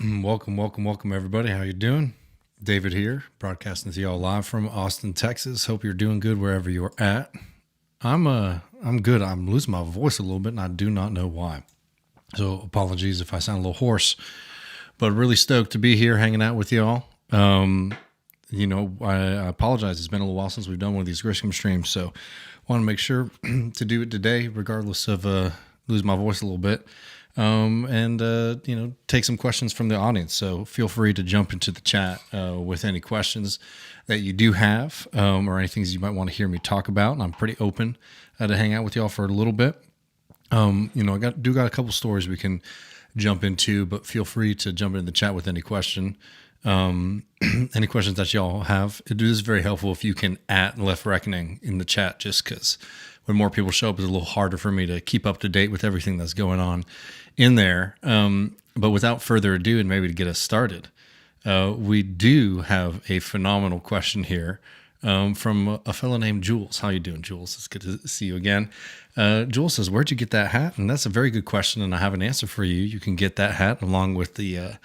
Welcome, everybody. How you doing? David here, broadcasting to y'all live from Austin, Texas. Hope you're doing good wherever you're at. I'm good. I'm losing my voice a little bit, and I do not know why. So apologies if I sound a little hoarse, but really stoked to be here hanging out with y'all. I apologize. It's been a little while since we've done one of these Griscom streams, so want to make sure to do it today, regardless of losing my voice a little bit. Take some questions from the audience. So feel free to jump into the chat with any questions that you do have or any things you might want to hear me talk about. And I'm pretty open to hang out with y'all for a little bit. I got a couple stories we can jump into, but feel free to jump into the chat with any question. Any questions that y'all have. It is very helpful if you can @ Left Reckoning in the chat, just because when more people show up, it's a little harder for me to keep up to date with everything that's going on in there. But without further ado, and maybe to get us started, we do have a phenomenal question here from a fellow named Jules. How you doing, Jules? It's good to see you again. Jules says, where'd you get that hat? And that's a very good question, and I have an answer for you. You can get that hat along with the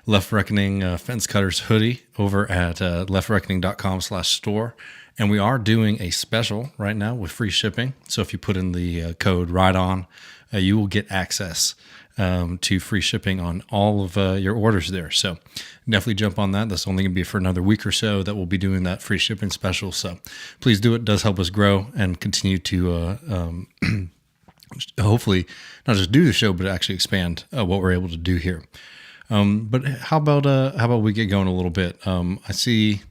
Left Reckoning Fence Cutters hoodie over at leftreckoning.com/store. And we are doing a special right now with free shipping. So if you put in the code RIGHTON, you will get access to free shipping on all of your orders there. So definitely jump on that. That's only going to be for another week or so that we'll be doing that free shipping special. So please do it. It does help us grow and continue to hopefully not just do the show, but actually expand what we're able to do here. But how about we get going a little bit? I see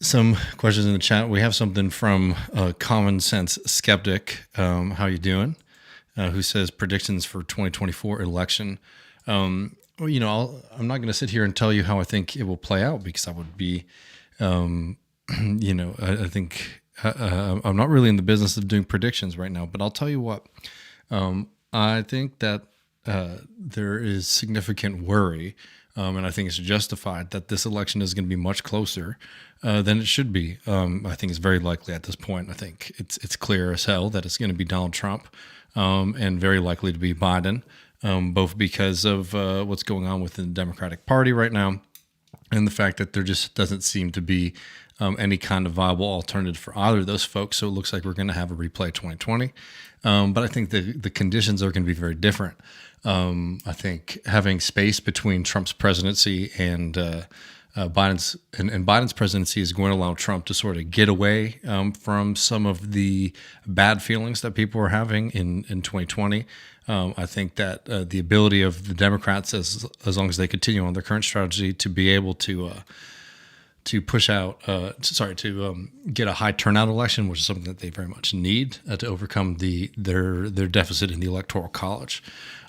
some questions in the chat. We have something from Common Sense Skeptic. How you doing? Who says predictions for 2024 election. I'm not going to sit here and tell you how I think it will play out, because I would be, I think I'm not really in the business of doing predictions right now. But I'll tell you what, I think that there is significant worry, and I think it's justified, that this election is going to be much closer than it should be. I think it's very likely at this point. I think it's clear as hell that it's going to be Donald Trump, and very likely to be Biden, both because of what's going on within the Democratic Party right now, and the fact that there just doesn't seem to be any kind of viable alternative for either of those folks. So it looks like we're going to have a replay 2020. But I think the conditions are going to be very different. I think having space between Trump's presidency and Biden's presidency is going to allow Trump to sort of get away from some of the bad feelings that people are having in 2020. I think that the ability of the Democrats, as long as they continue on their current strategy, to be able to push out, get a high turnout election, which is something that they very much need to overcome their deficit in the Electoral College.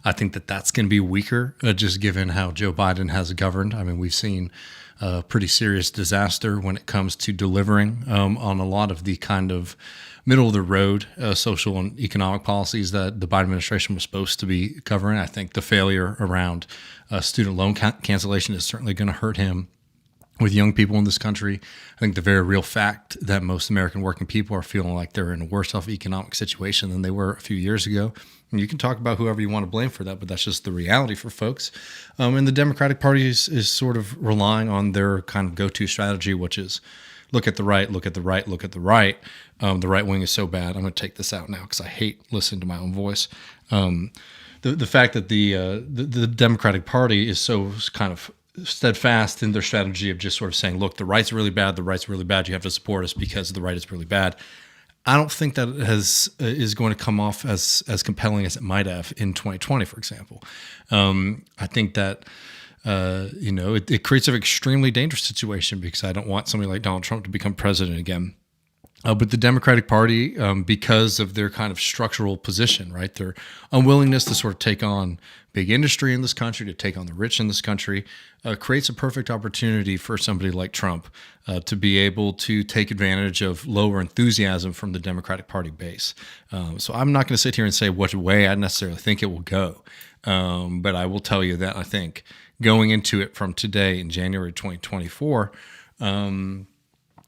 I think that that's going to be weaker, just given how Joe Biden has governed. I mean, we've seen a pretty serious disaster when it comes to delivering on a lot of the kind of middle-of-the-road social and economic policies that the Biden administration was supposed to be covering. I think the failure around student loan cancellation is certainly going to hurt him. With young people in this country, I think the very real fact that most American working people are feeling like they're in a worse off economic situation than they were a few years ago. And you can talk about whoever you want to blame for that, but that's just the reality for folks. And the Democratic Party is sort of relying on their kind of go-to strategy, which is look at the right, look at the right, look at the right. The right wing is so bad. I'm going to take this out now because I hate listening to my own voice. The fact that the Democratic Party is so kind of steadfast in their strategy of just sort of saying, look, the right's really bad, you have to support us because the right is really bad. I don't think that is going to come off as compelling as it might have in 2020, for example. I think that it creates an extremely dangerous situation, because I don't want somebody like Donald Trump to become president again. But the Democratic Party, because of their kind of structural position, right, their unwillingness to sort of take on big industry in this country, to take on the rich in this country, creates a perfect opportunity for somebody like Trump to be able to take advantage of lower enthusiasm from the Democratic Party base. So I'm not going to sit here and say which way I necessarily think it will go. But I will tell you that I think going into it from today in January 2024,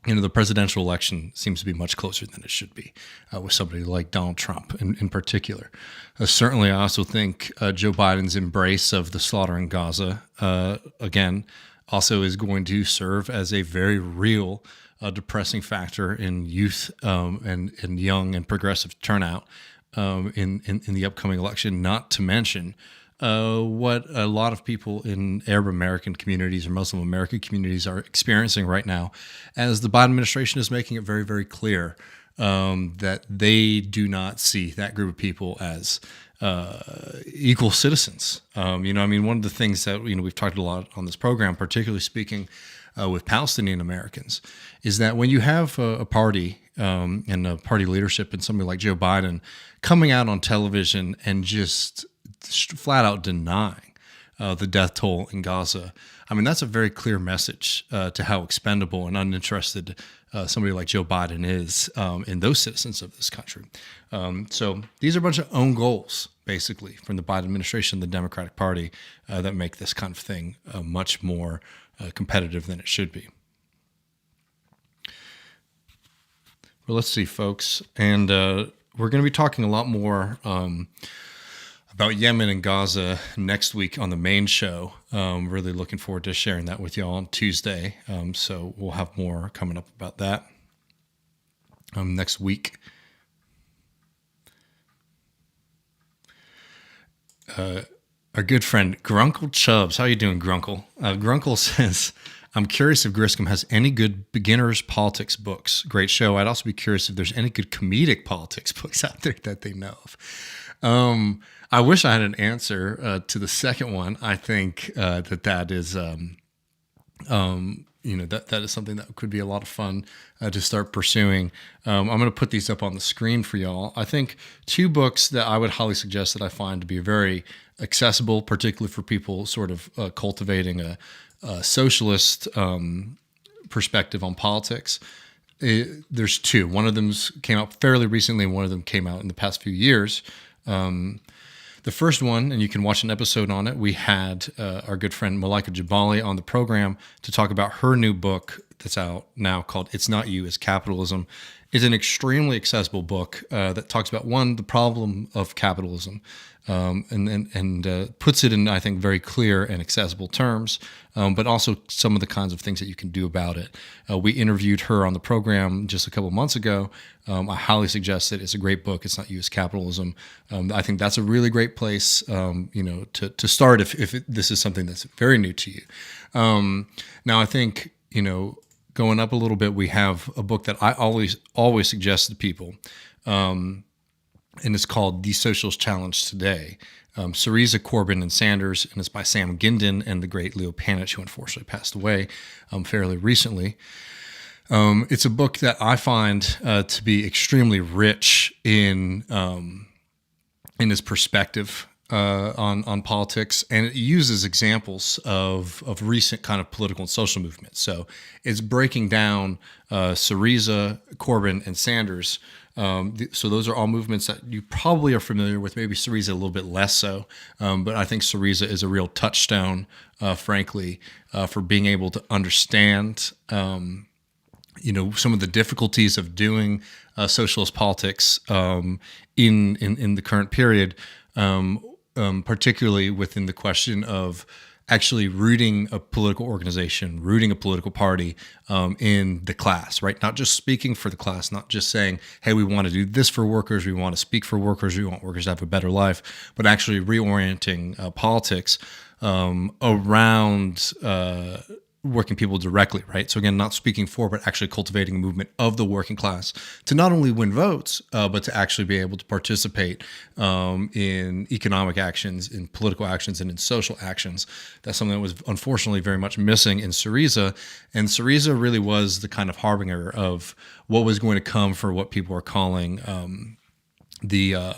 the presidential election seems to be much closer than it should be with somebody like Donald Trump in particular. Certainly, I also think Joe Biden's embrace of the slaughter in Gaza, again, also is going to serve as a very real depressing factor in youth and young and progressive turnout in the upcoming election, not to mention what a lot of people in Arab American communities or Muslim American communities are experiencing right now, as the Biden administration is making it very, very clear that they do not see that group of people as equal citizens. One of the things that we've talked a lot on this program, particularly speaking with Palestinian Americans, is that when you have a party and a party leadership and somebody like Joe Biden coming out on television and just flat out denying the death toll in Gaza, that's a very clear message to how expendable and uninterested somebody like Joe Biden is in those citizens of this country. So these are a bunch of own goals, basically, from the Biden administration, the Democratic Party, that make this kind of thing much more competitive than it should be. Well, let's see, folks. And we're going to be talking a lot more about Yemen and Gaza next week on the main show. Really looking forward to sharing that with y'all on Tuesday. So we'll have more coming up about that next week. Our good friend Grunkle Chubbs. How you doing, Grunkle? Grunkle says, I'm curious if Griscom has any good beginners politics books. Great show. I'd also be curious if there's any good comedic politics books out there that they know of. I wish I had an answer to the second one. I think that is, that is something that could be a lot of fun to start pursuing. I'm going to put these up on the screen for y'all. I think two books that I would highly suggest that I find to be very accessible, particularly for people sort of cultivating a socialist perspective on politics. There's two. One of them came out fairly recently, and one of them came out in the past few years. The first one, and you can watch an episode on it, we had our good friend Malika Jabali on the program to talk about her new book that's out now called It's Not You, It's Capitalism. It's an extremely accessible book that talks about, one, the problem of capitalism, and puts it in, I think, very clear and accessible terms, but also some of the kinds of things that you can do about it. We interviewed her on the program just a couple months ago. I highly suggest it. It's a great book. It's Not You, It's Capitalism. I think that's a really great place, to start if this is something that's very new to you. Now, I think, going up a little bit, we have a book that I always suggest to people, and it's called The Socialist Challenge Today. Syriza, Corbyn, and Sanders, and it's by Sam Gindin and the great Leo Panitch, who unfortunately passed away fairly recently. It's a book that I find to be extremely rich in its perspective on politics, and it uses examples of recent kind of political and social movements. So it's breaking down Syriza, Corbyn, and Sanders. So those are all movements that you probably are familiar with, maybe Syriza a little bit less so, but I think Syriza is a real touchstone, frankly, for being able to understand some of the difficulties of doing socialist politics in the current period, particularly within the question of actually rooting a political organization, rooting a political party in the class, right? Not just speaking for the class, not just saying, hey, we want to do this for workers, we want to speak for workers, we want workers to have a better life, but actually reorienting politics around working people directly, right? So again, not speaking for, but actually cultivating a movement of the working class to not only win votes, but to actually be able to participate in economic actions, in political actions, and in social actions. That's something that was unfortunately very much missing in Syriza. And Syriza really was the kind of harbinger of what was going to come for what people are calling the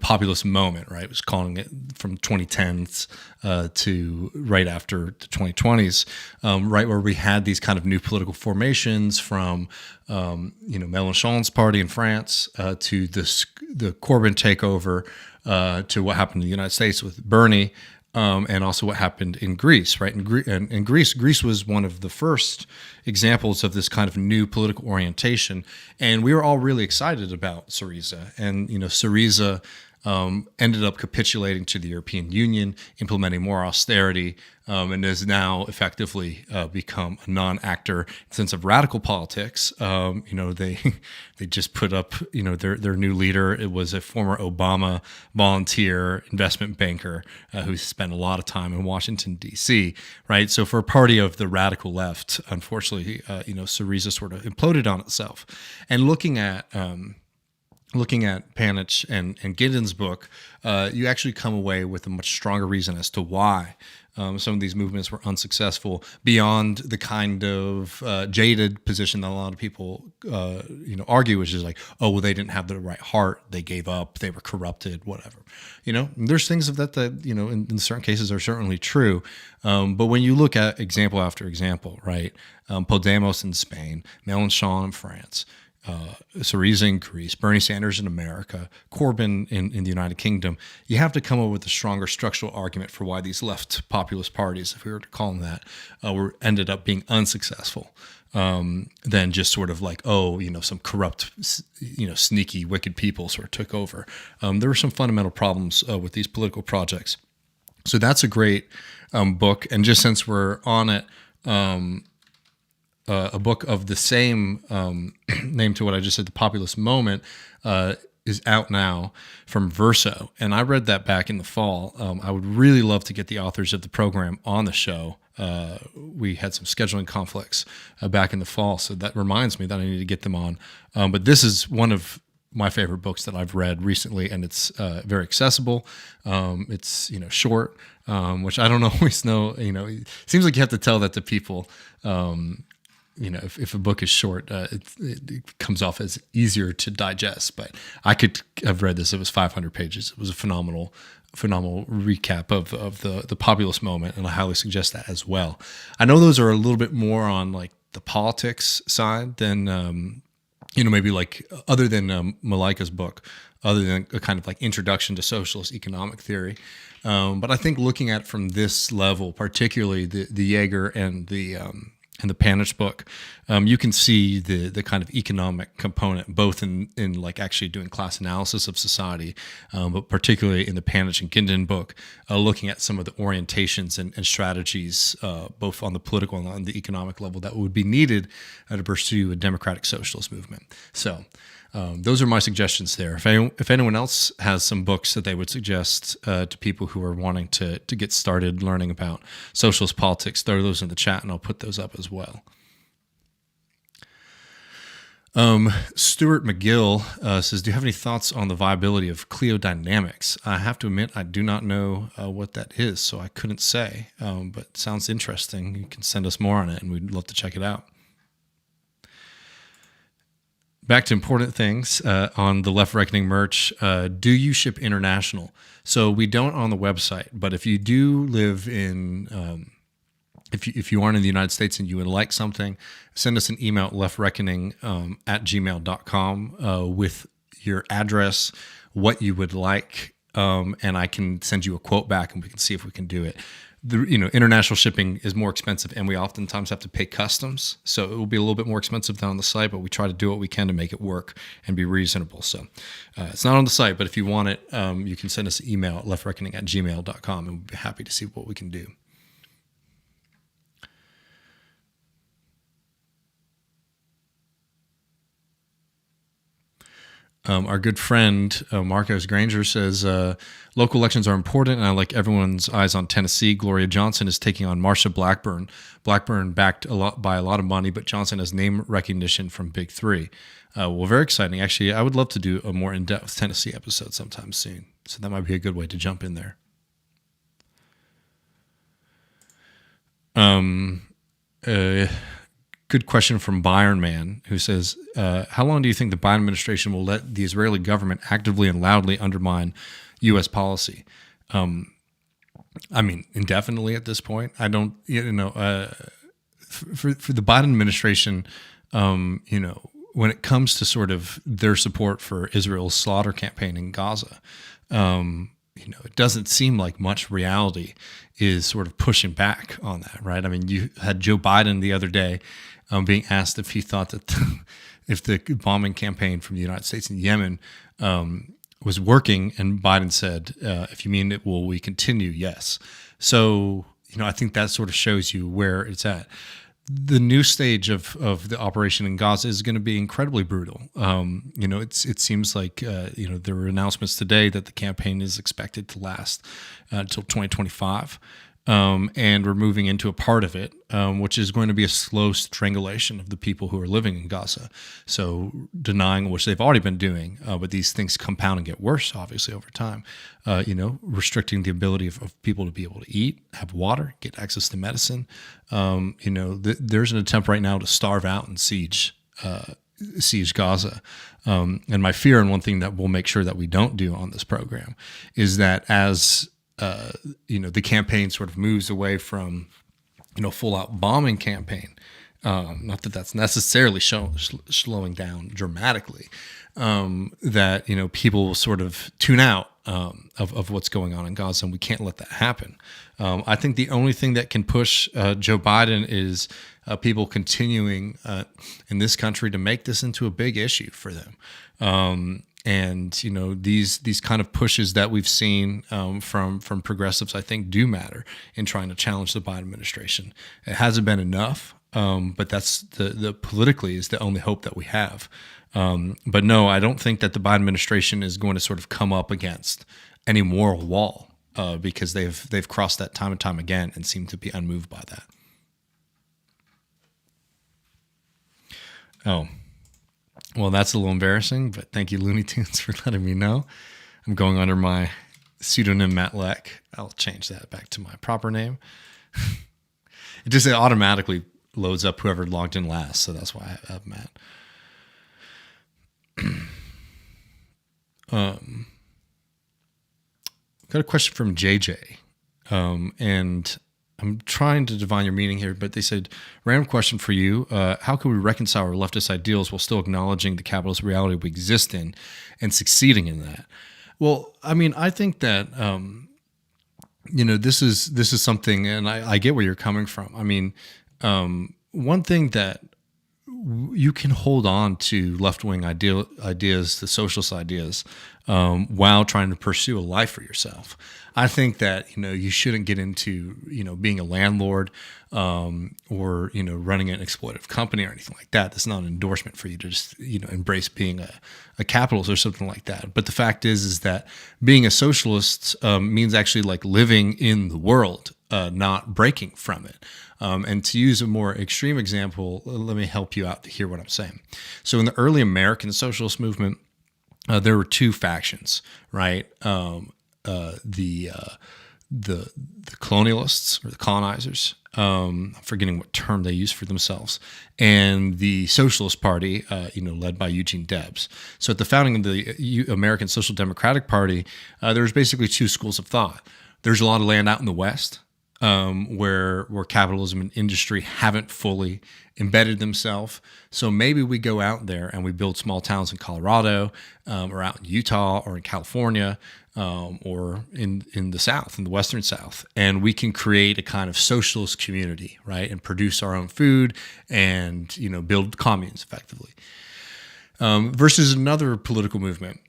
populist moment, right? It was calling it from 2010s to right after the 2020s, right, where we had these kind of new political formations from, Mélenchon's party in France to the Corbyn takeover to what happened in the United States with Bernie. and also what happened in Greece, right? In Greece was one of the first examples of this kind of new political orientation, and we were all really excited about Syriza. And Syriza ended up capitulating to the European Union, implementing more austerity, and has now effectively become a non-actor in the sense of radical politics. They just put up their new leader. It was a former Obama volunteer investment banker who spent a lot of time in Washington D.C. Right, so for a party of the radical left, unfortunately, Syriza sort of imploded on itself. And looking at Panich and Giddens' book, you actually come away with a much stronger reason as to why some of these movements were unsuccessful, beyond the kind of jaded position that a lot of people argue, which is like, oh, well, they didn't have the right heart, they gave up, they were corrupted, whatever. There's things of that in certain cases are certainly true, but when you look at example after example, right, Podemos in Spain, Mélenchon in France, Syriza in Greece, Bernie Sanders in America, Corbyn in the United Kingdom, you have to come up with a stronger structural argument for why these left populist parties, if we were to call them that, ended up being unsuccessful, than just sort of like, some corrupt, sneaky, wicked people sort of took over. There were some fundamental problems with these political projects. So that's a great book. And just since we're on it, a book of the same name to what I just said, The Populist Moment, is out now from Verso. And I read that back in the fall. I would really love to get the authors of the program on the show. We had some scheduling conflicts back in the fall, so that reminds me that I need to get them on. But this is one of my favorite books that I've read recently, and it's very accessible. It's short, which I don't always know. It seems like you have to tell that to people. If a book is short, it comes off as easier to digest. But I could have read this. It was 500 pages. It was a phenomenal recap of the populist moment, and I highly suggest that as well. I know those are a little bit more on like the politics side than maybe like other than Malika's book, other than a kind of like introduction to socialist economic theory. But I think looking at it from this level, particularly the Jaeger and the Panich book, you can see the kind of economic component, both in like actually doing class analysis of society, but particularly in the Panich and Ginden book, looking at some of the orientations and strategies, both on the political and on the economic level, that would be needed to pursue a democratic socialist movement. So those are my suggestions there. If anyone else has some books that they would suggest to people who are wanting to get started learning about socialist politics, throw those in the chat and I'll put those up as well. Stuart McGill says, do you have any thoughts on the viability of cliodynamics? I have to admit, I do not know what that is, so I couldn't say, but it sounds interesting. You can send us more on it and we'd love to check it out. Back to important things on the Left Reckoning merch. Do you ship international? So we don't on the website, but if you do live in, if you aren't in the United States and you would like something, send us an email at leftreckoning at gmail.com with your address, what you would like, and I can send you a quote back and we can see if we can do it. International shipping is more expensive, and we oftentimes have to pay customs. So it will be a little bit more expensive than on the site, but we try to do what we can to make it work and be reasonable. So it's not on the site, but if you want it, you can send us an email at leftreckoning at gmail.com, and we'll be happy to see what we can do. Our good friend Marcos Granger says, local elections are important, and I like everyone's eyes on Tennessee. Gloria Johnson is taking on Marsha Blackburn. Blackburn backed by a lot of money, but Johnson has name recognition from Big Three. Well, very exciting. Actually, I would love to do a more in-depth Tennessee episode sometime soon, so that might be a good way to jump in there. Good question from Byron Man, who says, how long do you think the Biden administration will let the Israeli government actively and loudly undermine U.S. policy? Indefinitely at this point. I don't, for the Biden administration, when it comes to sort of their support for Israel's slaughter campaign in Gaza, it doesn't seem like much reality is sort of pushing back on that, right? I mean, you had Joe Biden the other day being asked if he thought that if the bombing campaign from the United States in Yemen was working, and Biden said, if you mean it, will we continue? Yes. So, I think that sort of shows you where it's at. The new stage of the operation in Gaza is going to be incredibly brutal. It seems like, there were announcements today that the campaign is expected to last until 2025. And we're moving into a part of it, which is going to be a slow strangulation of the people who are living in Gaza. So denying, which they've already been doing, but these things compound and get worse, obviously, over time. Restricting the ability of people to be able to eat, have water, get access to medicine. There's an attempt right now to starve out and siege Gaza. And my fear, and one thing that we'll make sure that we don't do on this program, is that as the campaign sort of moves away from, full out bombing campaign. Not that that's necessarily slowing down dramatically. That people will sort of tune out of what's going on in Gaza, and we can't let that happen. I think the only thing that can push Joe Biden is people continuing in this country to make this into a big issue for them. And these kind of pushes that we've seen from progressives, I think, do matter in trying to challenge the Biden administration. It hasn't been enough, but that's the politically is the only hope that we have. But no, I don't think that the Biden administration is going to sort of come up against any moral wall because they've crossed that time and time again and seem to be unmoved by that. Oh. Well, that's a little embarrassing, but thank you, Looney Tunes, for letting me know. I'm going under my pseudonym, Matt Leck. I'll change that back to my proper name. It automatically loads up whoever logged in last, so that's why I have Matt. Got a question from JJ, and I'm trying to divine your meaning here, but they said, random question for you. How can we reconcile our leftist ideals while still acknowledging the capitalist reality we exist in and succeeding in that? Well, I mean, I think that, this is something, and I get where you're coming from. I mean, one thing that you can hold on to left-wing ideas, the socialist ideas, while trying to pursue a life for yourself. I think that, you shouldn't get into, being a landlord or, running an exploitative company or anything like that. That's not an endorsement for you to just, embrace being a capitalist or something like that. But the fact is that being a socialist means actually like living in the world, not breaking from it. And to use a more extreme example, let me help you out to hear what I'm saying. So in the early American socialist movement, there were two factions, right? The colonialists or the colonizers, I'm forgetting what term they use for themselves, and the Socialist Party, led by Eugene Debs. So at the founding of the American Social Democratic Party, there was basically two schools of thought. There's a lot of land out in the West, where capitalism and industry haven't fully embedded themselves. So maybe we go out there and we build small towns in Colorado, or out in Utah or in California, or in the South, in the Western South, and we can create a kind of socialist community, right, and produce our own food and build communes effectively. Versus another political movement,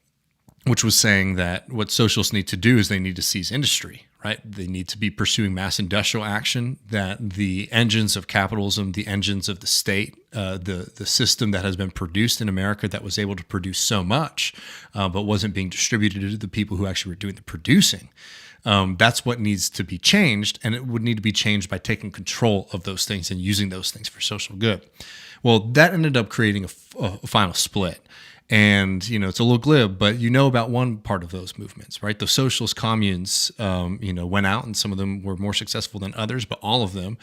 which was saying that what socialists need to do is they need to seize industry, right? They need to be pursuing mass industrial action, that the engines of capitalism, the engines of the state, the system that has been produced in America that was able to produce so much, but wasn't being distributed to the people who actually were doing the producing. That's what needs to be changed, and it would need to be changed by taking control of those things and using those things for social good. Well, that ended up creating a final split. And, it's a little glib, but about one part of those movements, right? The socialist communes, went out, and some of them were more successful than others, but all of them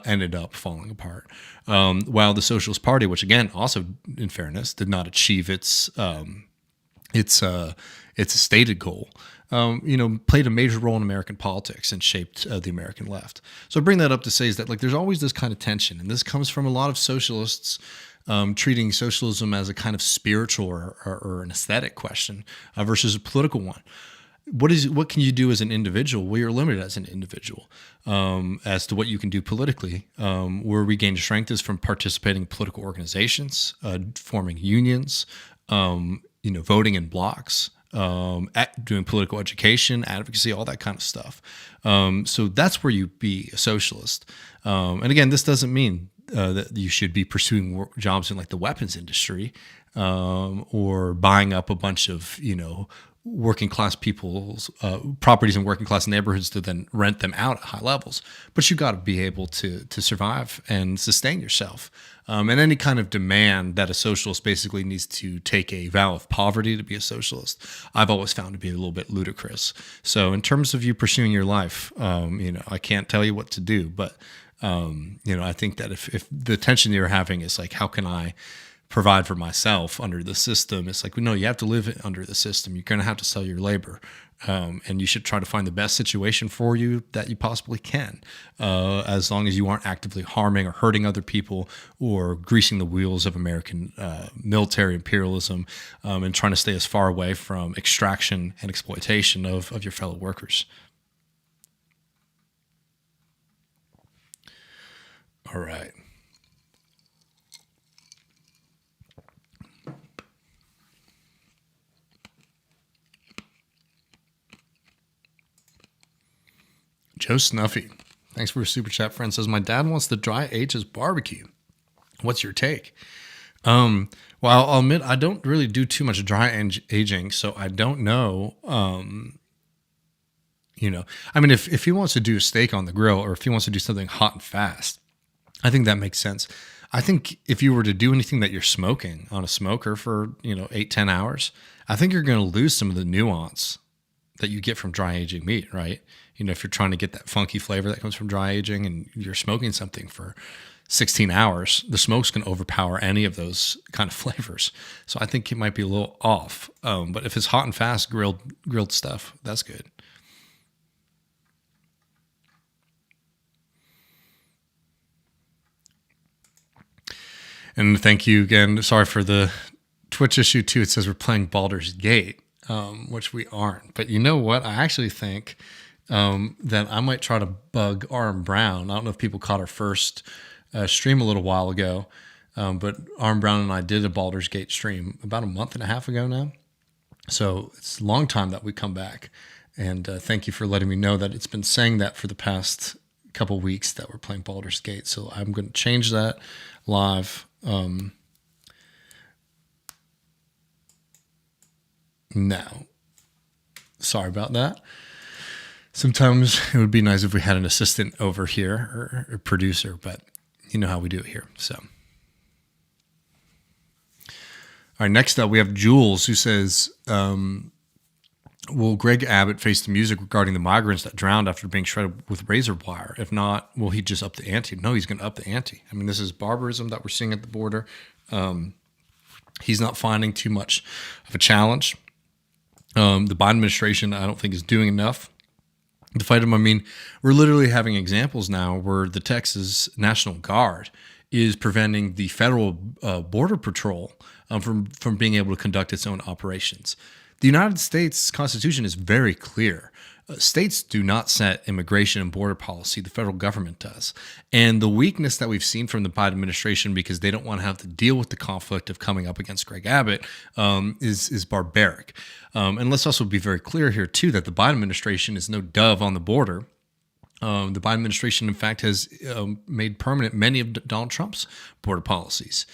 ended up falling apart. While the Socialist Party, which again, also in fairness, did not achieve its stated goal, played a major role in American politics and shaped the American left. So I bring that up to say is that there's always this kind of tension, and this comes from a lot of socialists treating socialism as a kind of spiritual or an aesthetic question versus a political one. what can you do as an individual? Well, you're limited as an individual as to what you can do politically. Where we gain strength is from participating in political organizations, forming unions, voting in blocks, doing political education, advocacy, all that kind of stuff. So that's where you be a socialist. And again, this doesn't mean that you should be pursuing jobs in like the weapons industry or buying up a bunch of, working class people's properties in working class neighborhoods to then rent them out at high levels. But you got to be able to survive and sustain yourself. And any kind of demand that a socialist basically needs to take a vow of poverty to be a socialist, I've always found to be a little bit ludicrous. So in terms of you pursuing your life, I can't tell you what to do, but I think that if the tension you're having is like, how can I provide for myself under the system? It's like, no, you have to live under the system. You're going to have to sell your labor. And you should try to find the best situation for you that you possibly can, as long as you aren't actively harming or hurting other people or greasing the wheels of American military imperialism, and trying to stay as far away from extraction and exploitation of your fellow workers. All right. Joe Snuffy, thanks for your super chat, friend. Says, my dad wants to dry age his barbecue. What's your take? Well, I'll admit I don't really do too much dry aging, so I don't know. If he wants to do a steak on the grill or if he wants to do something hot and fast, I think that makes sense. I think if you were to do anything that you're smoking on a smoker for 8-10 hours, I think you're going to lose some of the nuance that you get from dry aging meat, right? If you're trying to get that funky flavor that comes from dry aging and you're smoking something for 16 hours, the smoke's going to overpower any of those kind of flavors. So I think it might be a little off. But if it's hot and fast grilled stuff, that's good. And thank you again. Sorry for the Twitch issue too. It says we're playing Baldur's Gate, which we aren't. But you know what? I actually think that I might try to bug RM Brown. I don't know if people caught our first stream a little while ago, but RM Brown and I did a Baldur's Gate stream about a month and a half ago now. So it's a long time that we come back. And thank you for letting me know that it's been saying that for the past couple weeks that we're playing Baldur's Gate. So I'm going to change that live. Now, sorry about that. Sometimes it would be nice if we had an assistant over here or a producer, but you know how we do it here. So, all right, next up we have Jules, who says, will Greg Abbott face the music regarding the migrants that drowned after being shredded with razor wire? If not, will he just up the ante? No, he's going to up the ante. I mean, this is barbarism that we're seeing at the border. He's not finding too much of a challenge. The Biden administration, I don't think, is doing enough to fight him. I mean, we're literally having examples now where the Texas National Guard is preventing the federal border patrol from being able to conduct its own operations. The United States Constitution is very clear. States do not set immigration and border policy. The federal government does. And the weakness that we've seen from the Biden administration, because they don't want to have to deal with the conflict of coming up against Greg Abbott, is barbaric. And let's also be very clear here, too, that the Biden administration is no dove on the border. The Biden administration, in fact, has made permanent many of Donald Trump's border policies.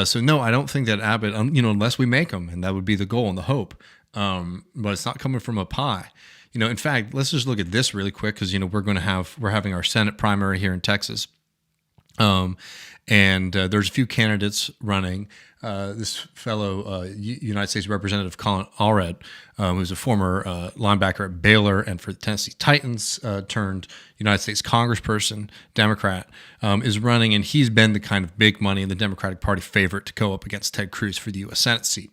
So, no, I don't think that Abbott, unless we make him, and that would be the goal and the hope, but it's not coming from up high. In fact, let's just look at this really quick because, we're having our Senate primary here in Texas. And there's a few candidates running. This fellow United States Representative Colin Allred, who's a former linebacker at Baylor and for the Tennessee Titans, turned United States Congressperson, Democrat, is running, and he's been the kind of big money in the Democratic Party favorite to go up against Ted Cruz for the U.S. Senate seat.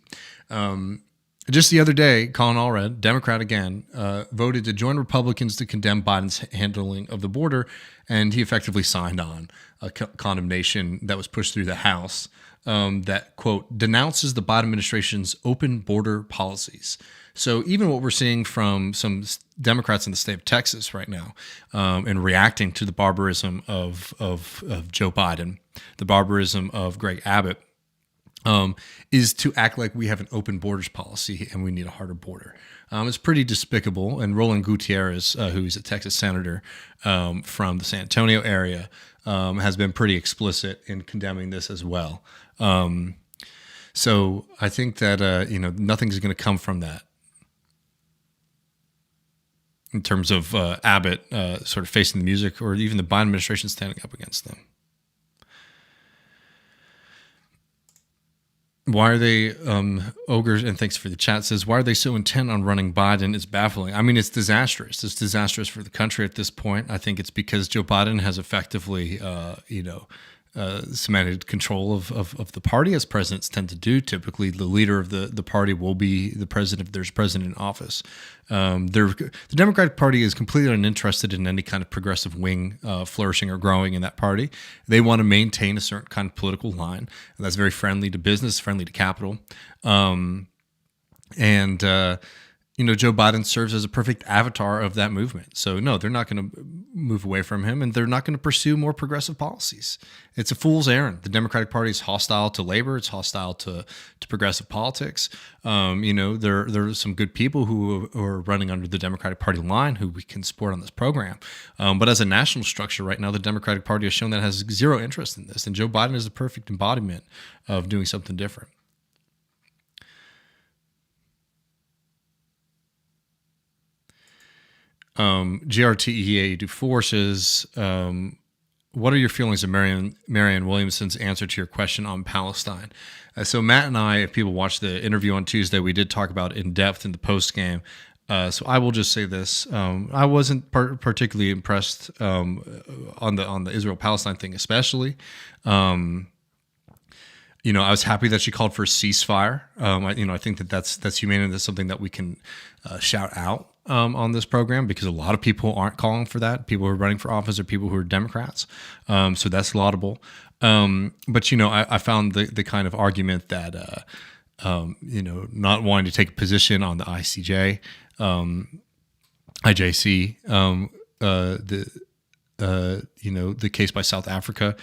Just the other day, Colin Allred, Democrat again, voted to join Republicans to condemn Biden's handling of the border, and he effectively signed on a condemnation that was pushed through the House that, quote, denounces the Biden administration's open border policies. So even what we're seeing from some Democrats in the state of Texas right now, and reacting to the barbarism of Joe Biden, the barbarism of Greg Abbott, is to act like we have an open borders policy and we need a harder border. It's pretty despicable. And Roland Gutierrez, who's a Texas senator from the San Antonio area, has been pretty explicit in condemning this as well. So I think that nothing's going to come from that in terms of Abbott sort of facing the music, or even the Biden administration standing up against them. Why are they, Ogres, and thanks for the chat, says, why are they so intent on running Biden? It's baffling. I mean, it's disastrous. It's disastrous for the country at this point. I think it's because Joe Biden has effectively, cemented control of the party, as presidents tend to do. Typically, the leader of the party will be the president if there's a president in office. The Democratic Party is completely uninterested in any kind of progressive wing flourishing or growing in that party. They want to maintain a certain kind of political line that's very friendly to business, friendly to capital. Joe Biden serves as a perfect avatar of that movement. So no, they're not going to move away from him, and they're not going to pursue more progressive policies. It's a fool's errand. The Democratic Party is hostile to labor. It's hostile to progressive politics. There are some good people who are running under the Democratic Party line who we can support on this program. But as a national structure right now, the Democratic Party has shown that it has zero interest in this. And Joe Biden is the perfect embodiment of doing something different. GRTEA forces. What are your feelings of Marianne Williamson's answer to your question on Palestine? So Matt and I, if people watched the interview on Tuesday, we did talk about in depth in the post game. So I will just say this: I wasn't particularly impressed on the Israel-Palestine thing, especially. I was happy that she called for a ceasefire. I think that's humane, and that's something that we can shout out on this program, because a lot of people aren't calling for that. People who are running for office are people who are Democrats. So that's laudable. But I found the kind of argument that, not wanting to take a position on the ICJ, IJC, the case by South Africa,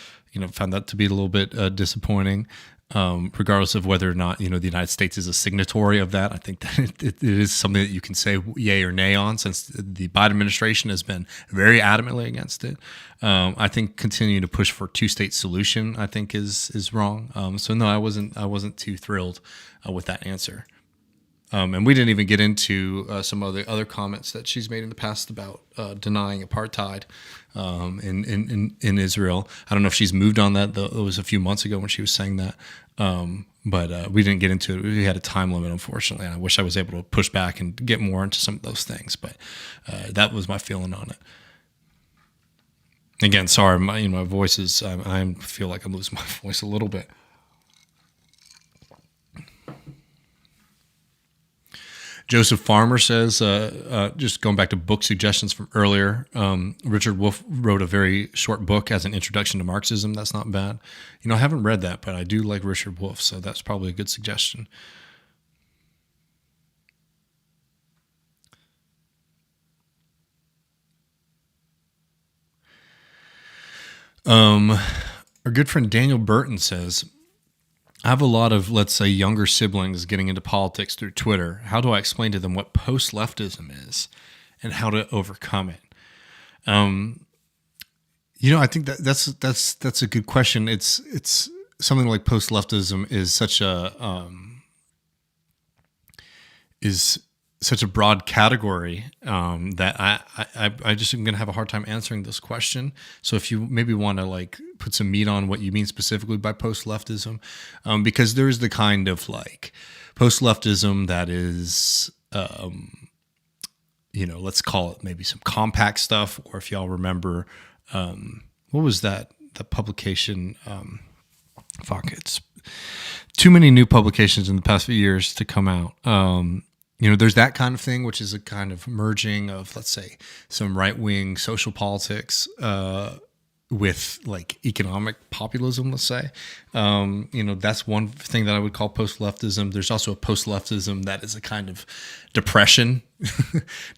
found that to be a little bit disappointing. Regardless of whether or not the United States is a signatory of that. I think that it is something that you can say yay or nay on, since the Biden administration has been very adamantly against it. I think continuing to push for a two-state solution, I think is wrong. So no, I wasn't too thrilled with that answer. And we didn't even get into some of the other comments that she's made in the past about denying apartheid in Israel. I don't know if she's moved on that. It was a few months ago when she was saying that. But we didn't get into it. We had a time limit, unfortunately, and I wish I was able to push back and get more into some of those things. But that was my feeling on it. Again, sorry, my voice is. I feel like I'm losing my voice a little bit. Joseph Farmer says, just going back to book suggestions from earlier, Richard Wolff wrote a very short book as an introduction to Marxism. That's not bad. I haven't read that, but I do like Richard Wolff, so that's probably a good suggestion. Our good friend Daniel Burton says, I have a lot of, let's say, younger siblings getting into politics through Twitter. How do I explain to them what post-leftism is and how to overcome it? I think that's a good question. It's something like post-leftism is such a broad category that I just am going to have a hard time answering this question. So if you maybe want to put some meat on what you mean specifically by post-leftism, because there is the kind of post-leftism that is, let's call it maybe some compact stuff, or if y'all remember, what was that, the publication, it's too many new publications in the past few years to come out. There's that kind of thing, which is a kind of merging of, let's say, some right-wing social politics with like economic populism, let's say. That's one thing that I would call post-leftism. There's also a post-leftism that is a kind of depression,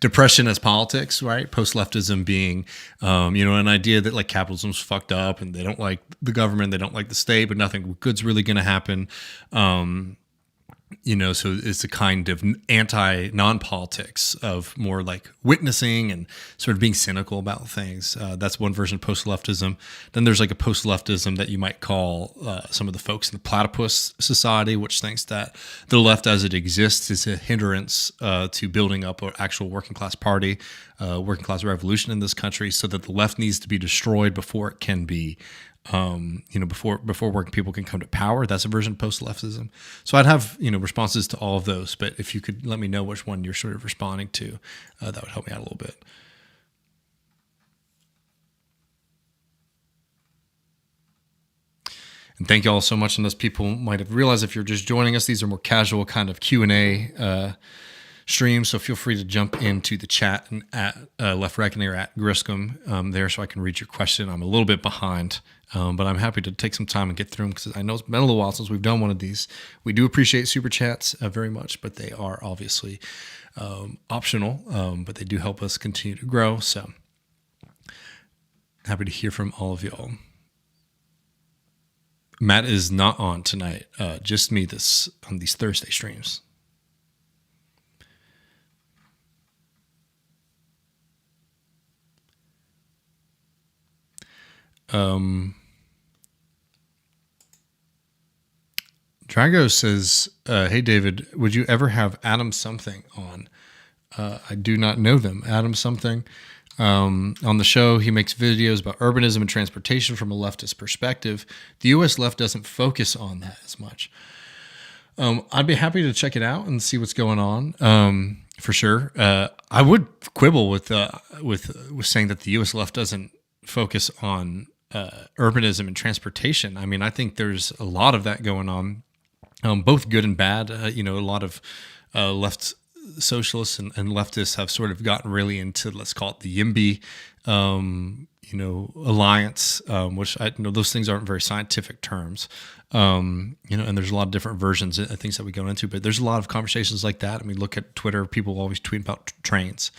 depression as politics, right? Post-leftism being, an idea that like capitalism's fucked up and they don't like the government, they don't like the state, but nothing good's really going to happen. So it's a kind of non-politics of more like witnessing and sort of being cynical about things. That's one version of post-leftism. Then there's like a post-leftism that you might call some of the folks in the platypus society, which thinks that the left as it exists is a hindrance to building up an actual working class party, working class revolution in this country, so that the left needs to be destroyed before it can be before working people can come to power. That's a version of post-leftism. So I'd have, responses to all of those, but if you could let me know which one you're sort of responding to, that would help me out a little bit. And thank you all so much. And as people might have realized, if you're just joining us, these are more casual kind of Q&A stream, so feel free to jump into the chat and at Left Reckoning or at Griscom there, so I can read your question. I'm a little bit behind, but I'm happy to take some time and get through them because I know it's been a little while since we've done one of these. We do appreciate super chats very much, but they are obviously optional, but they do help us continue to grow. So happy to hear from all of y'all. Matt is not on tonight, just me on these Thursday streams. Drago says, hey, David, would you ever have Adam something on? I do not know them. Adam something. On the show, he makes videos about urbanism and transportation from a leftist perspective. The U.S. left doesn't focus on that as much. I'd be happy to check it out and see what's going on. For sure. I would quibble with saying that the U.S. left doesn't focus on urbanism and transportation. I mean, I think there's a lot of that going on, both good and bad. A lot of left socialists and leftists have sort of gotten really into, let's call it the YIMBY, alliance, which I know those things aren't very scientific terms, and there's a lot of different versions of things that we go into, but there's a lot of conversations like that. I mean, look at Twitter, people always tweet about trains.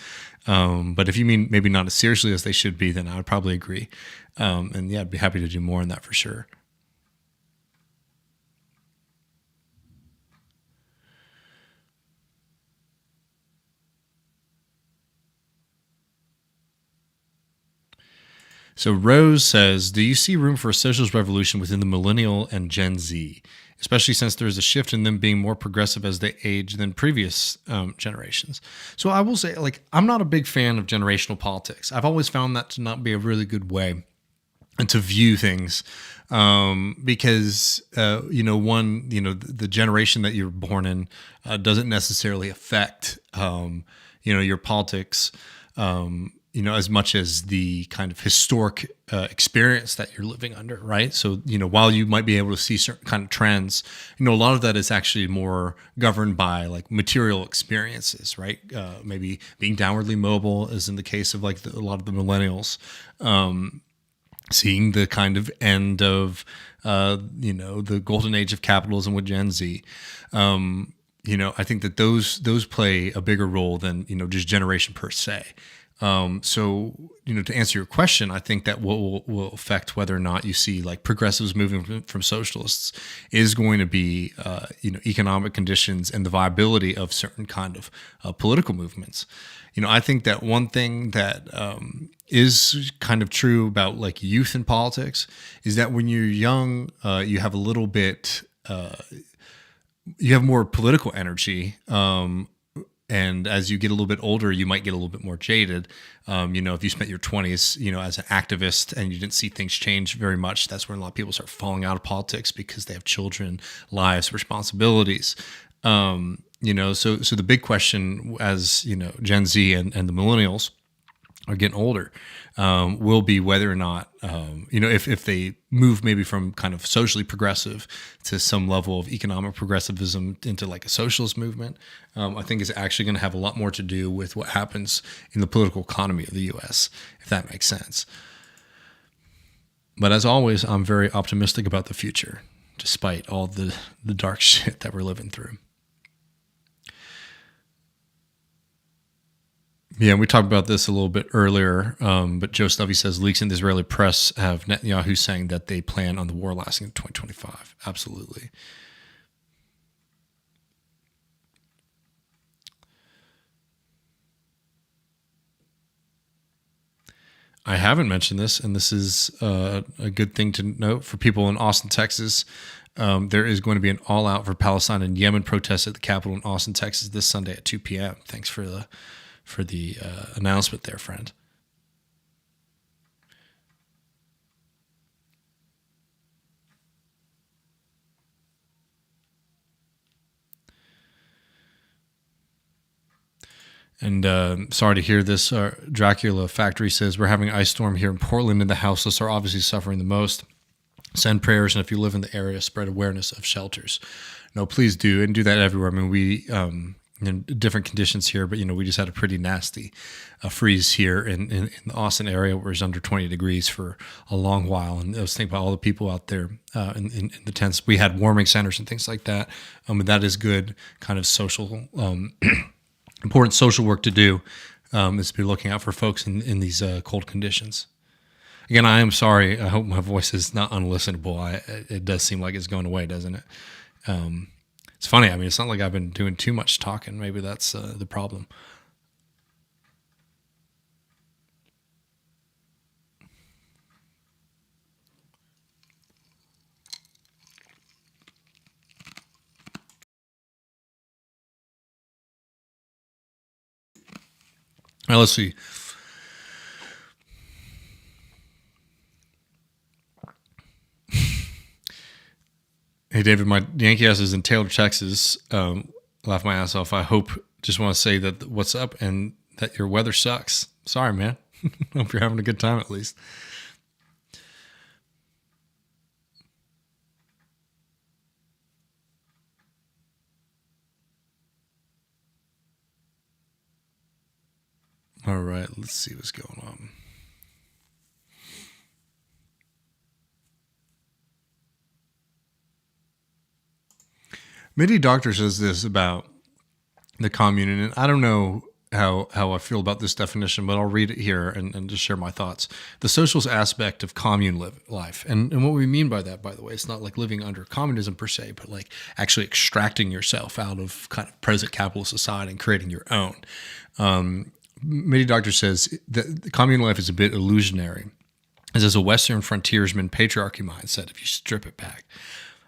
But if you mean maybe not as seriously as they should be, then I would probably agree. And yeah, I'd be happy to do more on that for sure. So Rose says, do you see room for a socialist revolution within the millennial and Gen Z, especially since there is a shift in them being more progressive as they age than previous generations? So I will say, I'm not a big fan of generational politics. I've always found that to not be a really good way and to view things, because the generation that you're born in doesn't necessarily affect your politics as much as the kind of historic experience that you're living under, right? So while you might be able to see certain kind of trends, a lot of that is actually more governed by like material experiences, right? Maybe being downwardly mobile, as in the case of a lot of the millennials. Seeing the kind of end of, the golden age of capitalism with Gen Z. I think that those play a bigger role than, just generation per se. So, to answer your question, I think that what will affect whether or not you see like progressives moving from socialists is going to be, economic conditions and the viability of certain kind of political movements. I think that one thing that is kind of true about like youth in politics is that when you're young, you have a little bit, you have more political energy. And as you get a little bit older, you might get a little bit more jaded. If you spent your 20s, as an activist and you didn't see things change very much, that's when a lot of people start falling out of politics because they have children, lives, responsibilities. So the big question as, Gen Z and the millennials are getting older, will be whether or not, if they move maybe from kind of socially progressive to some level of economic progressivism into like a socialist movement. I think is actually going to have a lot more to do with what happens in the political economy of the U.S., if that makes sense. But as always, I'm very optimistic about the future, despite all the dark shit that we're living through. Yeah, we talked about this a little bit earlier, but Joe Stovey says leaks in the Israeli press have Netanyahu saying that they plan on the war lasting in 2025. Absolutely. I haven't mentioned this, and this is a good thing to note for people in Austin, Texas. There is going to be an all-out for Palestine and Yemen protest at the Capitol in Austin, Texas this Sunday at 2 p.m. Thanks for the announcement there, friend. And sorry to hear this. Dracula Factory says, we're having an ice storm here in Portland, and the houseless are obviously suffering the most. Send prayers, and if you live in the area, spread awareness of shelters. No, please do, and do that everywhere. I mean, we in different conditions here, but we just had a pretty nasty freeze here in the Austin area, where it was under 20 degrees for a long while. And I was thinking about all the people out there in the tents. We had warming centers and things like that. And that is good kind of social. Important social work to do is to be looking out for folks in these cold conditions. Again, I am sorry. I hope my voice is not unlistenable. It does seem like it's going away, doesn't it? It's funny. I mean, it's not like I've been doing too much talking. Maybe that's the problem. All right, let's see. Hey, David, my Yankee ass is in Taylor, Texas. Laugh my ass off. Just want to say that what's up and that your weather sucks. Sorry, man. Hope you're having a good time at least. All right, let's see what's going on. Midi Doctor says this about the commune, and I don't know how I feel about this definition, but I'll read it here and just share my thoughts. The socialist aspect of commune life. And what we mean by that, by the way, it's not like living under communism per se, but like actually extracting yourself out of kind of present capitalist society and creating your own. Midi Doctor says that the commune life is a bit illusionary, as a Western frontiersman patriarchy mindset if you strip it back.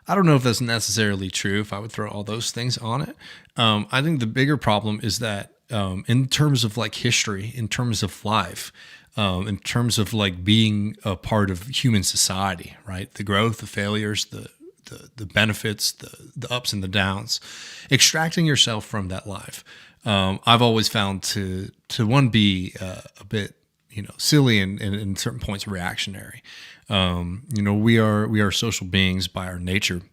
I don't know if that's necessarily true, if I would throw all those things on it. I think the bigger problem is that in terms of like history, in terms of life, in terms of like being a part of human society, right? The growth, the failures, the benefits, the ups and the downs, extracting yourself from that life. I've always found to one be a bit silly and in certain points reactionary. We are social beings by our nature.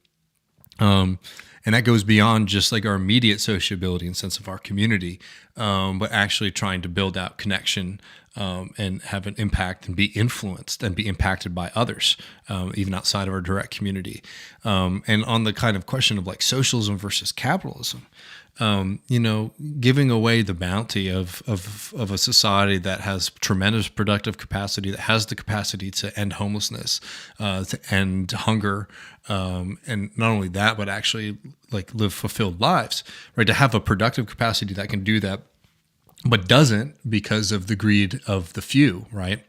And that goes beyond just like our immediate sociability and sense of our community, but actually trying to build out connection and have an impact and be influenced and be impacted by others, even outside of our direct community. And on the kind of question of like socialism versus capitalism, giving away the bounty of a society that has tremendous productive capacity, that has the capacity to end homelessness, to end hunger, and not only that, but actually like live fulfilled lives, right? To have a productive capacity that can do that, but doesn't because of the greed of the few, right?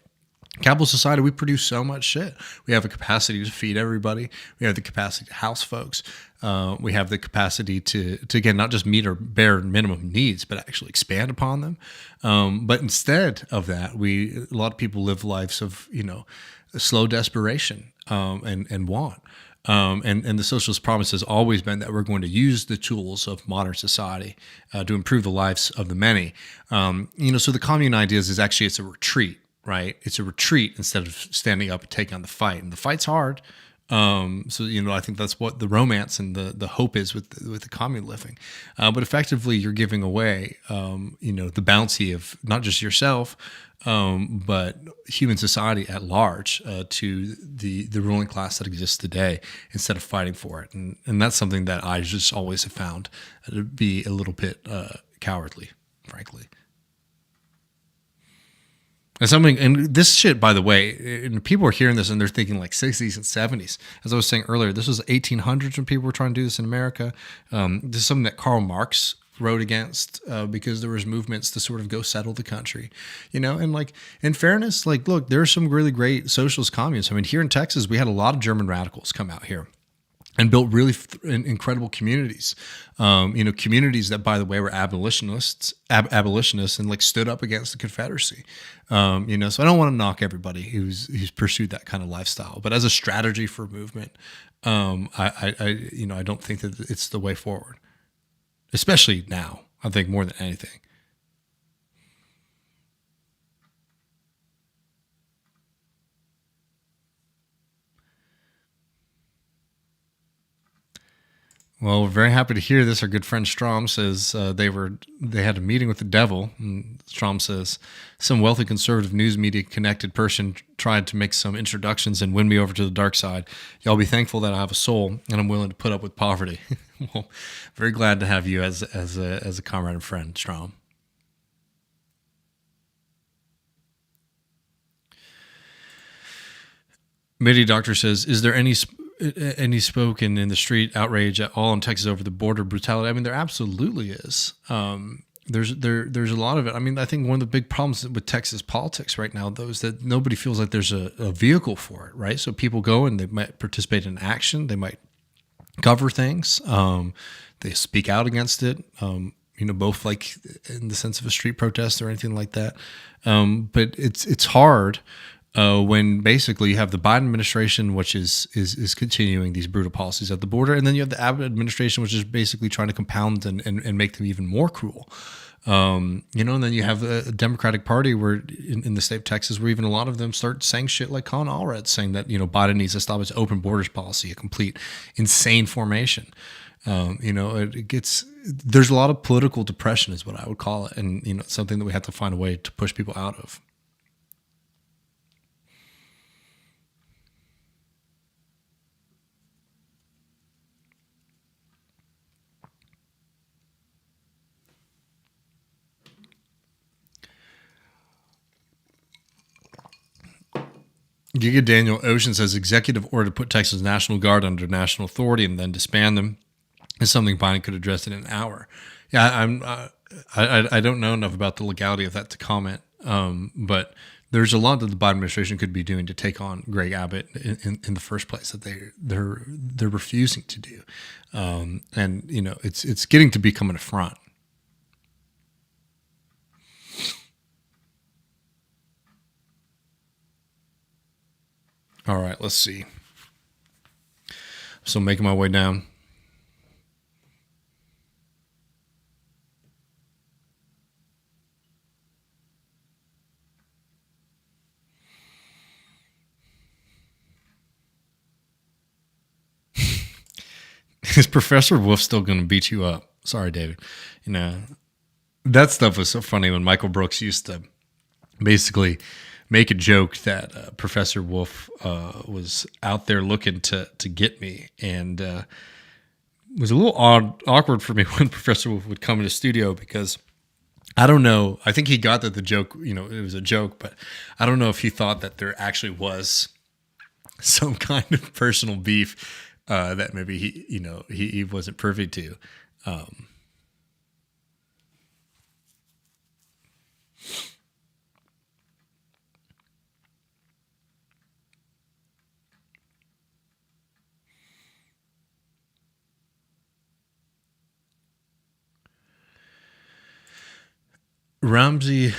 Capital society, we produce so much shit. We have a capacity to feed everybody. We have the capacity to house folks. We have the capacity to again, not just meet our bare minimum needs, but actually expand upon them. But instead of that, a lot of people live lives of, slow desperation and want. And the socialist promise has always been that we're going to use the tools of modern society to improve the lives of the many. So the commune ideas is actually it's a retreat, right? It's a retreat instead of standing up and taking on the fight. And the fight's hard. I think that's what the romance and the hope is with the commune living. But effectively, you're giving away, the bounty of not just yourself, but human society at large to the ruling class that exists today instead of fighting for it. And that's something that I just always have found to be a little bit cowardly, frankly. And this shit, by the way, and people are hearing this and they're thinking like 60s and 70s. As I was saying earlier, this was 1800s when people were trying to do this in America. This is something that Karl Marx wrote against because there was movements to sort of go settle the country, and like in fairness, like, look, there are some really great socialist communes. I mean, here in Texas, we had a lot of German radicals come out here and built really incredible communities. Communities that, by the way, were abolitionists and like stood up against the Confederacy. So I don't want to knock everybody who's pursued that kind of lifestyle, but as a strategy for movement, I don't think that it's the way forward, especially now. I think more than anything. Well, we're very happy to hear this. Our good friend Strom says they had a meeting with the devil. And Strom says some wealthy conservative news media connected person tried to make some introductions and win me over to the dark side. Y'all be thankful that I have a soul and I'm willing to put up with poverty. Well, very glad to have you as a comrade and friend, Strom. Midi Doctor says, is there any spoken in the street outrage at all in Texas over the border brutality? I mean, there absolutely is. There's a lot of it. I mean, I think one of the big problems with Texas politics right now, though, is that nobody feels like there's a vehicle for it, right? So people go and they might participate in action. They might cover things. They speak out against it. Both like in the sense of a street protest or anything like that. But it's hard. When basically you have the Biden administration, which is continuing these brutal policies at the border, and then you have the Abbott administration, which is basically trying to compound and make them even more cruel. And then you have a Democratic Party where in the state of Texas, where even a lot of them start saying shit like Con Allred, saying that Biden needs to stop his open borders policy, a complete insane formation. There's a lot of political depression, is what I would call it, and it's something that we have to find a way to push people out of. Giga Daniel Ocean says executive order to put Texas National Guard under national authority and then disband them is something Biden could address in an hour. Yeah, I don't know enough about the legality of that to comment, but there's a lot that the Biden administration could be doing to take on Greg Abbott in the first place that they're refusing to do, and it's getting to become an affront. All right, let's see. So making my way down. Is Professor Wolf still going to beat you up? Sorry, David. That stuff was so funny when Michael Brooks used to basically make a joke that Professor Wolf was out there looking to get me, and it was a little awkward for me when Professor Wolf would come in the studio because I don't know. I think he got that the joke, it was a joke, but I don't know if he thought that there actually was some kind of personal beef that maybe he wasn't privy to. Ramsey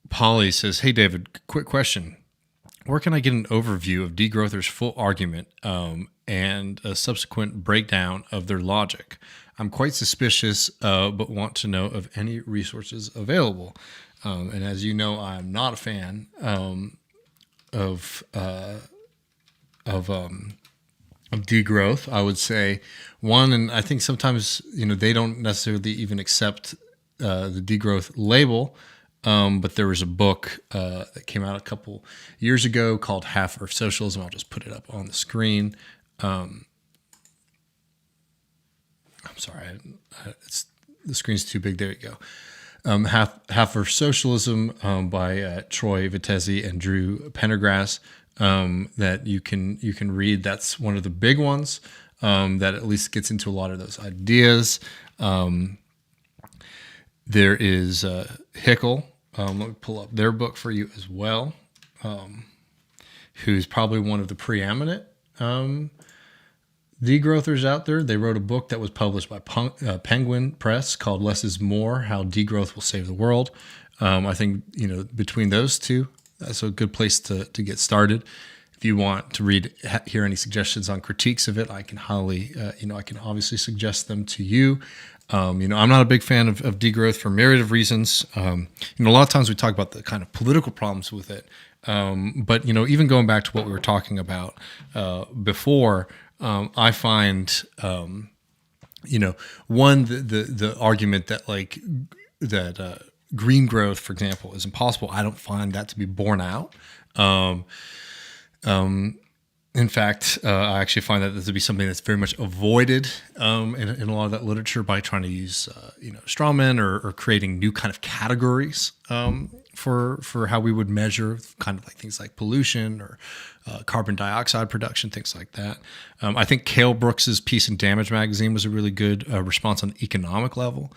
Polly says, "Hey David, quick question. where can I get an overview of degrowthers' full argument and a subsequent breakdown of their logic? I'm quite suspicious, but want to know of any resources available. And as you know, I'm not a fan of degrowth. I would say one, and I think sometimes they don't necessarily even accept the degrowth label. But there was a book that came out a couple years ago called Half Earth Socialism. I'll just put it up on the screen. I'm sorry, the screen's too big. There you go. Half Earth Socialism by Troy Vitesi and Drew Pendergrass that you can read. That's one of the big ones that at least gets into a lot of those ideas. There is Hickel. Let me pull up their book for you as well, who's probably one of the preeminent degrowthers out there. They wrote a book that was published by Penguin Press called Less is More, How Degrowth Will Save the World. I think, between those two, that's a good place to get started. If you want to hear any suggestions on critiques of it, I can highly, I can obviously suggest them to you. I'm not a big fan of degrowth for a myriad of reasons. A lot of times we talk about the kind of political problems with it. But, even going back to what we were talking about before, I find, one, the argument that green growth, for example, is impossible. I don't find that to be borne out. In fact, I actually find that to be something that's very much avoided in a lot of that literature by trying to use, straw men or creating new kind of categories for how we would measure kind of like things like pollution or carbon dioxide production, things like that. I think Cale Brooks's Peace and Damage magazine was a really good response on the economic level.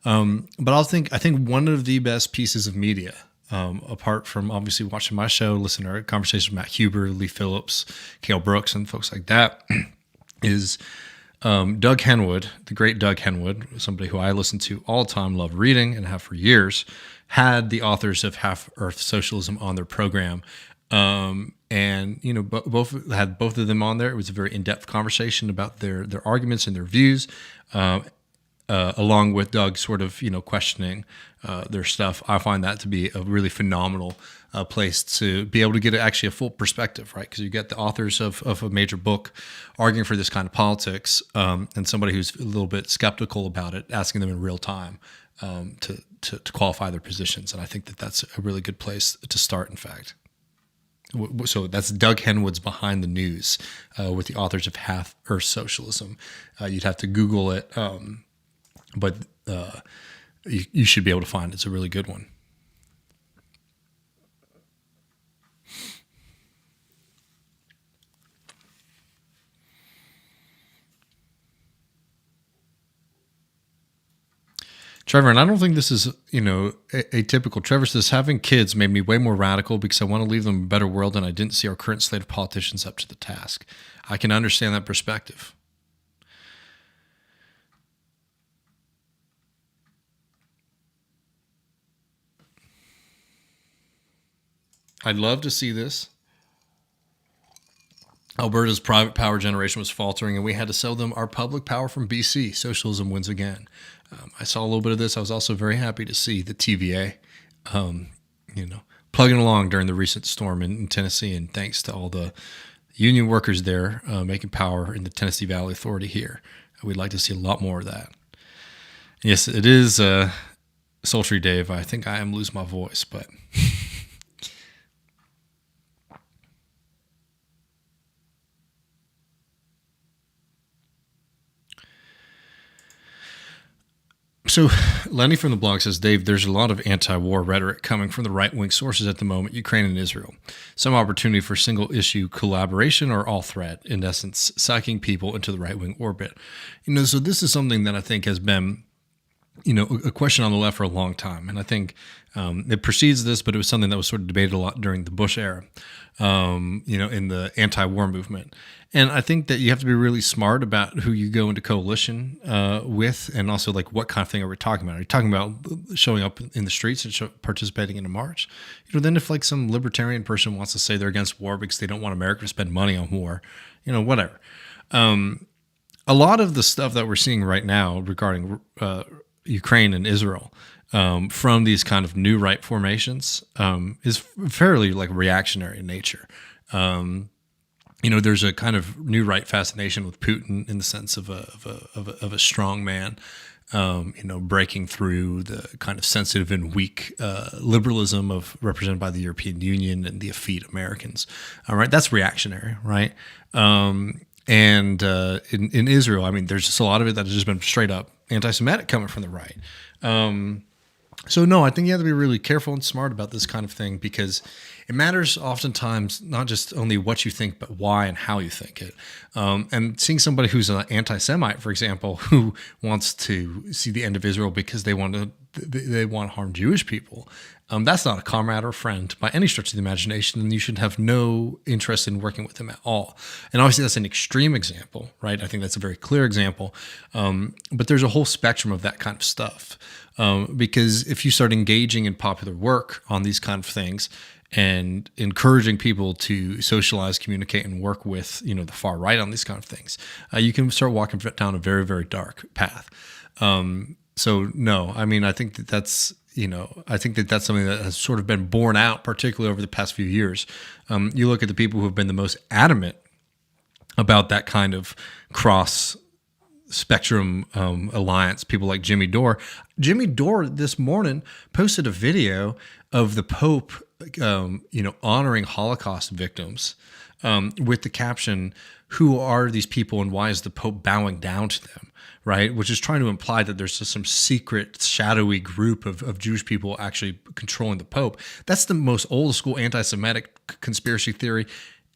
But I think one of the best pieces of media, apart from obviously watching my show, listening to our conversations with Matt Huber, Lee Phillips, Cale Brooks, and folks like that, is Doug Henwood, the great Doug Henwood, somebody who I listen to all the time, love reading, and have for years, had the authors of Half Earth Socialism on their program. And both of them on there. It was a very in-depth conversation about their arguments and their views, along with Doug sort of questioning their stuff. I find that to be a really phenomenal place to be able to get actually a full perspective, right? Because you get the authors of a major book arguing for this kind of politics, and somebody who's a little bit skeptical about it, asking them in real time to qualify their positions. And I think that that's a really good place to start, in fact. So that's Doug Henwood's Behind the News with the authors of Half Earth Socialism. You'd have to Google it, but you should be able to find it. It's a really good one. Trevor, and I don't think this is, atypical. Trevor says, having kids made me way more radical because I want to leave them a better world and I didn't see our current slate of politicians up to the task. I can understand that perspective. I'd love to see this. Alberta's private power generation was faltering, and we had to sell them our public power from BC. Socialism wins again. I saw a little bit of this. I was also very happy to see the TVA, plugging along during the recent storm in Tennessee, and thanks to all the union workers there making power in the Tennessee Valley Authority here. We'd like to see a lot more of that. Yes, it is sultry, Dave. I think I am losing my voice, but... So Lenny from the blog says, Dave, there's a lot of anti-war rhetoric coming from the right-wing sources at the moment, Ukraine and Israel. Some opportunity for single-issue collaboration or all threat, in essence, sucking people into the right-wing orbit. So this is something that I think has been a question on the left for a long time. And I think it precedes this, but it was something that was sort of debated a lot during the Bush era, in the anti-war movement. And I think that you have to be really smart about who you go into coalition with, and also like what kind of thing are we talking about? Are you talking about showing up in the streets and participating in a march? Then if like some libertarian person wants to say they're against war because they don't want America to spend money on war, whatever. A lot of the stuff that we're seeing right now regarding Ukraine and Israel from these kind of new right formations is fairly like reactionary in nature. There's a kind of new right fascination with Putin in the sense of a strong man, breaking through the kind of sensitive and weak liberalism represented by the European Union and the effete Americans. All right, that's reactionary, right? And in Israel, I mean, there's just a lot of it that has just been straight up anti-Semitic coming from the right. So no, I think you have to be really careful and smart about this kind of thing, because it matters oftentimes not just only what you think, but why and how you think it. And seeing somebody who's an anti-Semite, for example, who wants to see the end of Israel because they want to harm Jewish people, that's not a comrade or a friend by any stretch of the imagination, and you should have no interest in working with them at all. And obviously that's an extreme example, right? I think that's a very clear example. But there's a whole spectrum of that kind of stuff. Because if you start engaging in popular work on these kind of things and encouraging people to socialize, communicate, and work with, the far right on these kind of things, you can start walking down a very, very dark path. So no, I mean, I think that's something that has sort of been borne out, particularly over the past few years. You look at the people who have been the most adamant about that kind of cross spectrum alliance, people like Jimmy Dore. Jimmy Dore this morning posted a video of the Pope, honoring Holocaust victims with the caption, "Who are these people and why is the Pope bowing down to them?" Right? Which is trying to imply that there's just some secret, shadowy group of Jewish people actually controlling the Pope. That's the most old school anti-Semitic conspiracy theory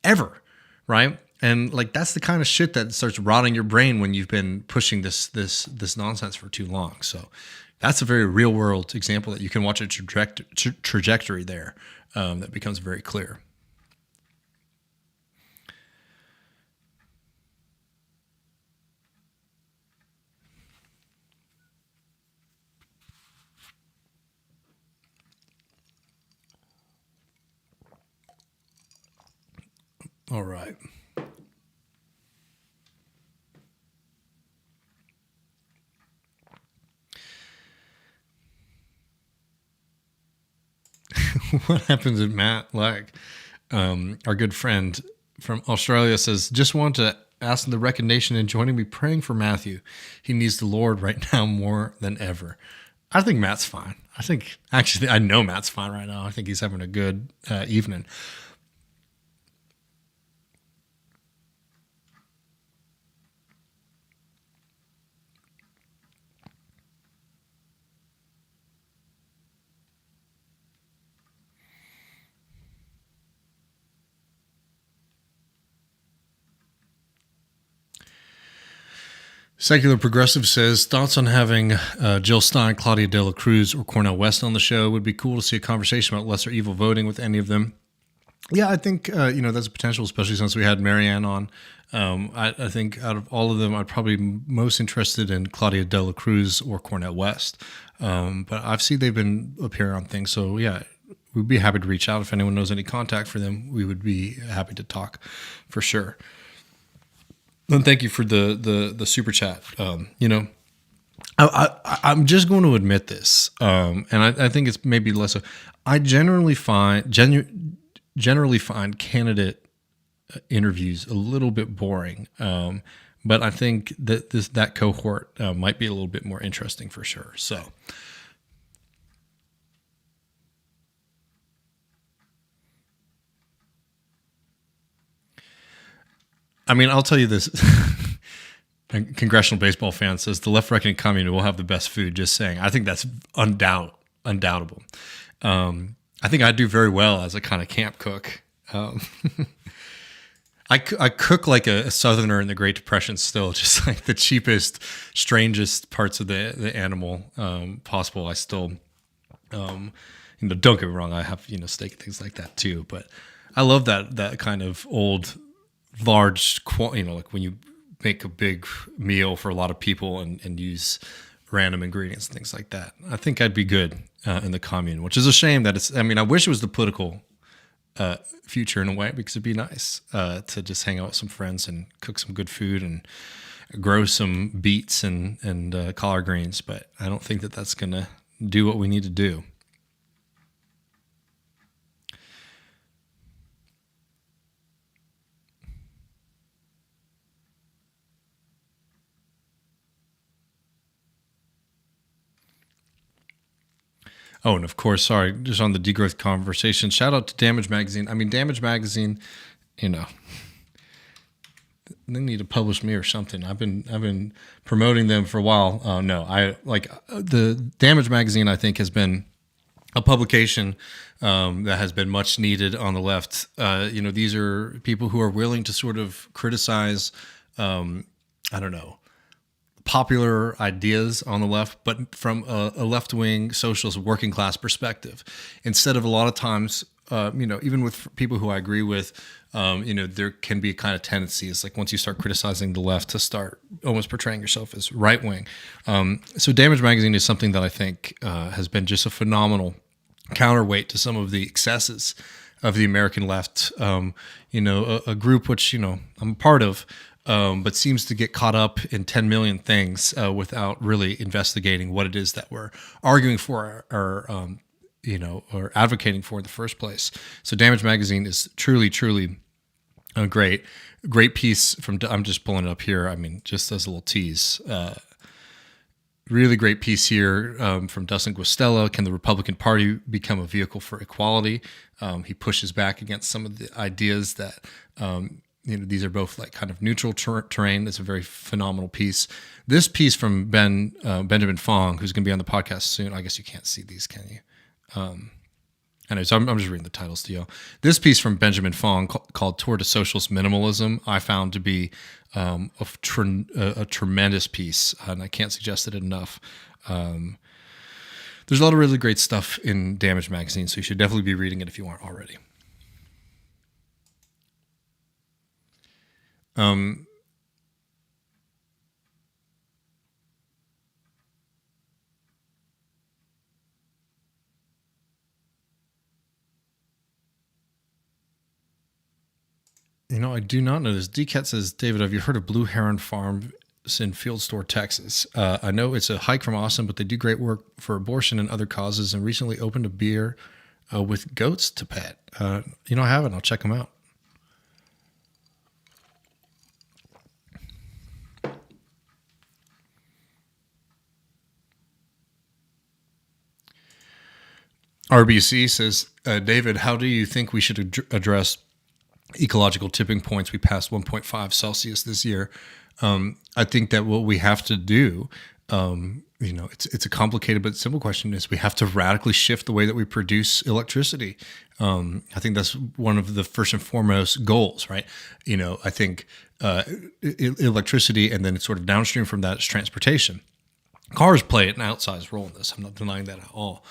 ever, right? And like that's the kind of shit that starts rotting your brain when you've been pushing this nonsense for too long. So that's a very real world example that you can watch a trajectory there that becomes very clear. All right. What happens at Matt Leg? Our good friend from Australia says, just want to ask the recognition and joining me praying for Matthew. He needs the Lord right now more than ever. I think Matt's fine. I know Matt's fine right now. I think he's having a good evening. Secular Progressive says, thoughts on having Jill Stein, Claudia De La Cruz, or Cornel West on the show. Would be cool to see a conversation about lesser evil voting with any of them. Yeah, I think, that's a potential, especially since we had Marianne on. I think out of all of them, I'd probably be most interested in Claudia De La Cruz or Cornel West. But I've seen they've been appearing on things. So, yeah, we'd be happy to reach out. If anyone knows any contact for them, we would be happy to talk for sure. And thank you for the super chat. I'm just going to admit this, and I think it's maybe less. I generally find candidate interviews a little bit boring, but I think that that cohort might be a little bit more interesting for sure. So. I mean, I'll tell you this. A congressional baseball fan says the left reckoning commune will have the best food. Just saying. I think that's undoubtable. I think I do very well as a kind of camp cook. I cook like a southerner in the Great Depression still, just like the cheapest, strangest parts of the animal possible. I still, don't get me wrong, I have, steak and things like that too. But I love that kind of old, large, like when you make a big meal for a lot of people and use random ingredients and things like that. I think I'd be good in the commune, which is a shame that it's, I wish it was the political future in a way, because it'd be nice to just hang out with some friends and cook some good food and grow some beets and collard greens. But I don't think that that's going to do what we need to do. Oh, and of course, sorry, just on the degrowth conversation, shout out to Damage Magazine. Damage Magazine, they need to publish me or something. I've been promoting them for a while. No, I like the Damage Magazine. I think has been a publication that has been much needed on the left. These are people who are willing to sort of criticize, popular ideas on the left, but from a left-wing socialist working class perspective, instead of a lot of times, even with people who I agree with, there can be a kind of tendency. It's like once you start criticizing the left to start almost portraying yourself as right-wing. So Damage Magazine is something that I think has been just a phenomenal counterweight to some of the excesses of the American left, a group which, I'm a part of, but seems to get caught up in 10 million things without really investigating what it is that we're arguing for or advocating for in the first place. So Damage Magazine is truly, truly a great piece from, I'm just pulling it up here. Just as a little tease, really great piece here from Dustin Guastella. Can the Republican Party become a vehicle for equality? He pushes back against some of the ideas that, these are both like kind of neutral terrain. It's a very phenomenal piece. This piece from Benjamin Fong, who's going to be on the podcast soon. I guess you can't see these, can you? Anyway, so I'm just reading the titles to you. This piece from Benjamin Fong called Toward a Socialist Minimalism, I found to be a tremendous piece, and I can't suggest it enough. There's a lot of really great stuff in Damage Magazine, so you should definitely be reading it if you aren't already. I do not know this. DCAT says, David, have you heard of Blue Heron Farm in Field Store, Texas? I know it's a hike from Austin, but they do great work for abortion and other causes, and recently opened a beer with goats to pet. I haven't. I'll check them out. RBC says, David, how do you think we should address ecological tipping points? We passed 1.5 Celsius this year. I think that what we have to do, it's a complicated but simple question, is we have to radically shift the way that we produce electricity. I think that's one of the first and foremost goals, right? I think electricity, and then it's sort of downstream from that is transportation. Cars play an outsized role in this. I'm not denying that at all.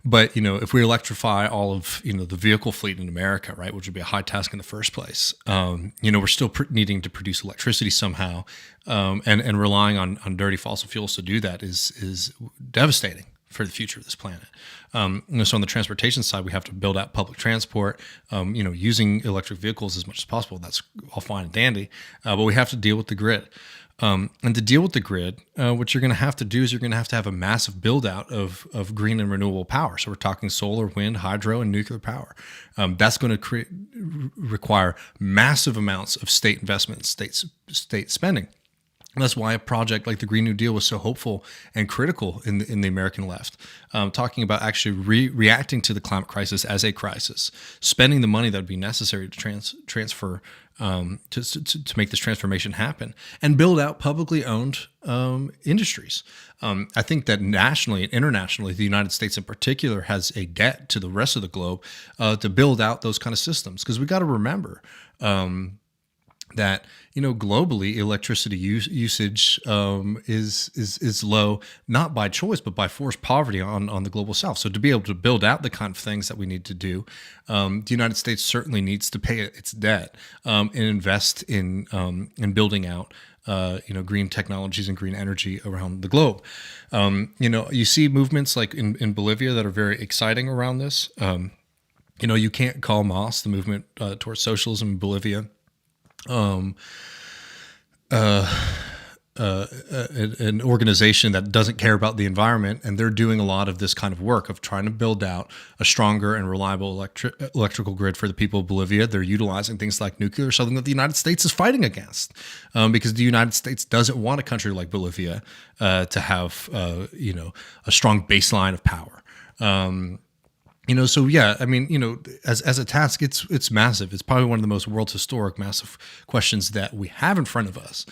But, if we electrify all of, the vehicle fleet in America, right, which would be a high task in the first place, we're still needing to produce electricity somehow. And relying on dirty fossil fuels to do that is devastating for the future of this planet. So on the transportation side, we have to build out public transport, using electric vehicles as much as possible. That's all fine and dandy. But we have to deal with the grid. And to deal with the grid, what you're going to have to do is you're going to have a massive build out of green and renewable power. So we're talking solar, wind, hydro, and nuclear power. That's going to require massive amounts of state investment, state spending. And that's why a project like the Green New Deal was so hopeful and critical in the American left, talking about actually reacting to the climate crisis as a crisis, spending the money that would be necessary to transfer to make this transformation happen, and build out publicly owned industries. I think that nationally and internationally, the United States in particular has a debt to the rest of the globe to build out those kind of systems, because we got to remember that globally electricity usage is low, not by choice but by forced poverty on the global south. So to be able to build out the kind of things that we need to do, the United States certainly needs to pay its debt and invest in building out green technologies and green energy around the globe. You see movements like in Bolivia that are very exciting around this. You can't call MAS, the movement towards socialism in Bolivia, an organization that doesn't care about the environment, and they're doing a lot of this kind of work of trying to build out a stronger and reliable electrical grid for the people of Bolivia. They're utilizing things like nuclear, something that the United States is fighting against, because the United States doesn't want a country like Bolivia to have a strong baseline of power. So yeah, I mean, as a task, it's massive. It's probably one of the most world's historic massive questions that we have in front of us.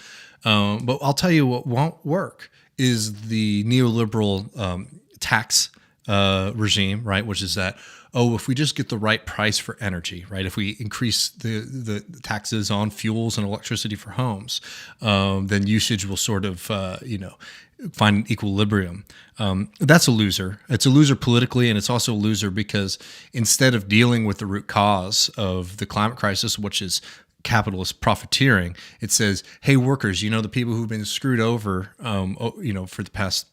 But I'll tell you what won't work is the neoliberal tax regime, right? Which is that, if we just get the right price for energy, right? If we increase the taxes on fuels and electricity for homes, then usage will sort of, find an equilibrium. That's a loser. It's a loser politically, and it's also a loser because instead of dealing with the root cause of the climate crisis, which is capitalist profiteering, it says, hey, workers, the people who've been screwed over, for the past,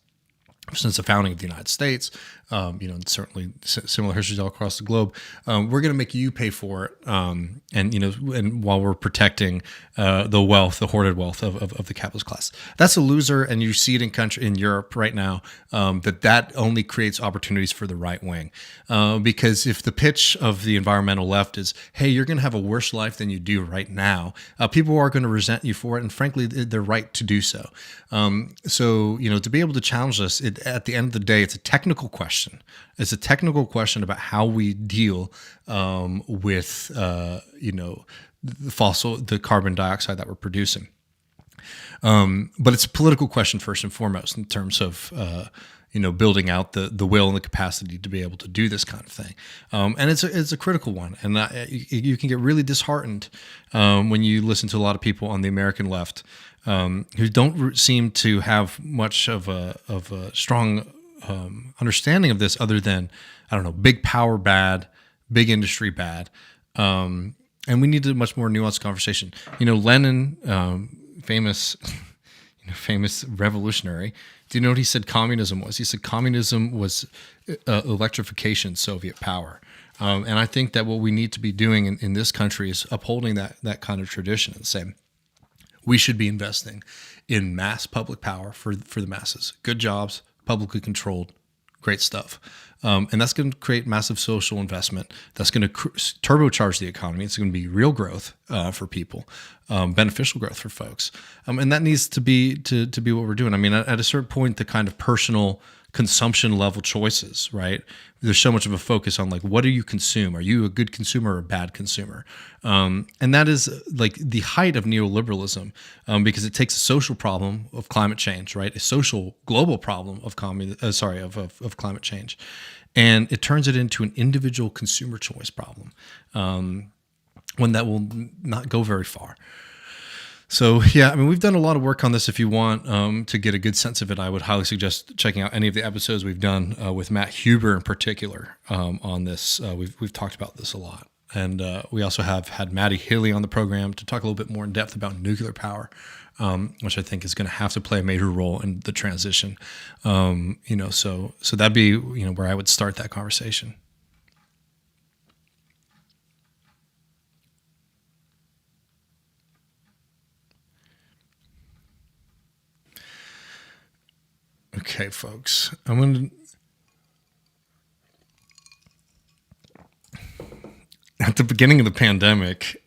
since the founding of the United States, and certainly similar histories all across the globe, we're going to make you pay for it, and while we're protecting the wealth, the hoarded wealth of the capitalist class. That's a loser, and you see it in Europe right now, that only creates opportunities for the right wing, because if the pitch of the environmental left is, hey, you're going to have a worse life than you do right now, people are going to resent you for it, and frankly, they're right to do so. To be able to challenge this, at the end of the day, it's a technical question. It's a technical question about how we deal with the carbon dioxide that we're producing. But it's a political question first and foremost in terms of building out the will and the capacity to be able to do this kind of thing. And it's a critical one. And you can get really disheartened when you listen to a lot of people on the American left who don't seem to have much of a strong understanding of this, other than, I don't know, big power bad, big industry bad. And we need a much more nuanced conversation. Lenin, famous revolutionary, do you know what he said communism was? He said communism was electrification, Soviet power. And I think that what we need to be doing in this country is upholding that kind of tradition and saying we should be investing in mass public power for the masses, good jobs, publicly controlled, great stuff. And that's going to create massive social investment. That's going to turbocharge the economy. It's going to be real growth for people, beneficial growth for folks. And that needs to be what we're doing. I mean, at a certain point, the kind of personal consumption level choices, right? There's so much of a focus on like, what do you consume? Are you a good consumer or a bad consumer? And that is like the height of neoliberalism, because it takes a social problem of climate change, right? A social global problem of climate change, and it turns it into an individual consumer choice problem, one that will not go very far. So, yeah, I mean, we've done a lot of work on this. If you want to get a good sense of it, I would highly suggest checking out any of the episodes we've done with Matt Huber in particular on this. We've talked about this a lot. And we also have had Maddie Hilly on the program to talk a little bit more in depth about nuclear power, which I think is going to have to play a major role in the transition. So that'd be, where I would start that conversation. Okay, folks, at the beginning of the pandemic,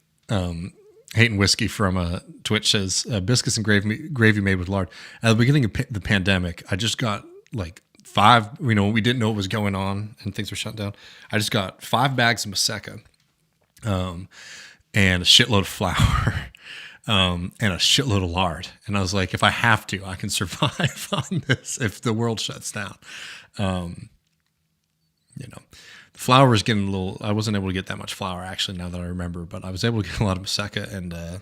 Hating Whiskey from Twitch says, biscuits and gravy made with lard. At the beginning of the pandemic, I just got like 5, we didn't know what was going on and things were shut down. I just got 5 bags of Maseka, and a shitload of flour, and a shitload of lard. And I was like, if I have to, I can survive on this if the world shuts down. The flour was getting a little, I wasn't able to get that much flour actually, now that I remember, but I was able to get a lot of Maseka and a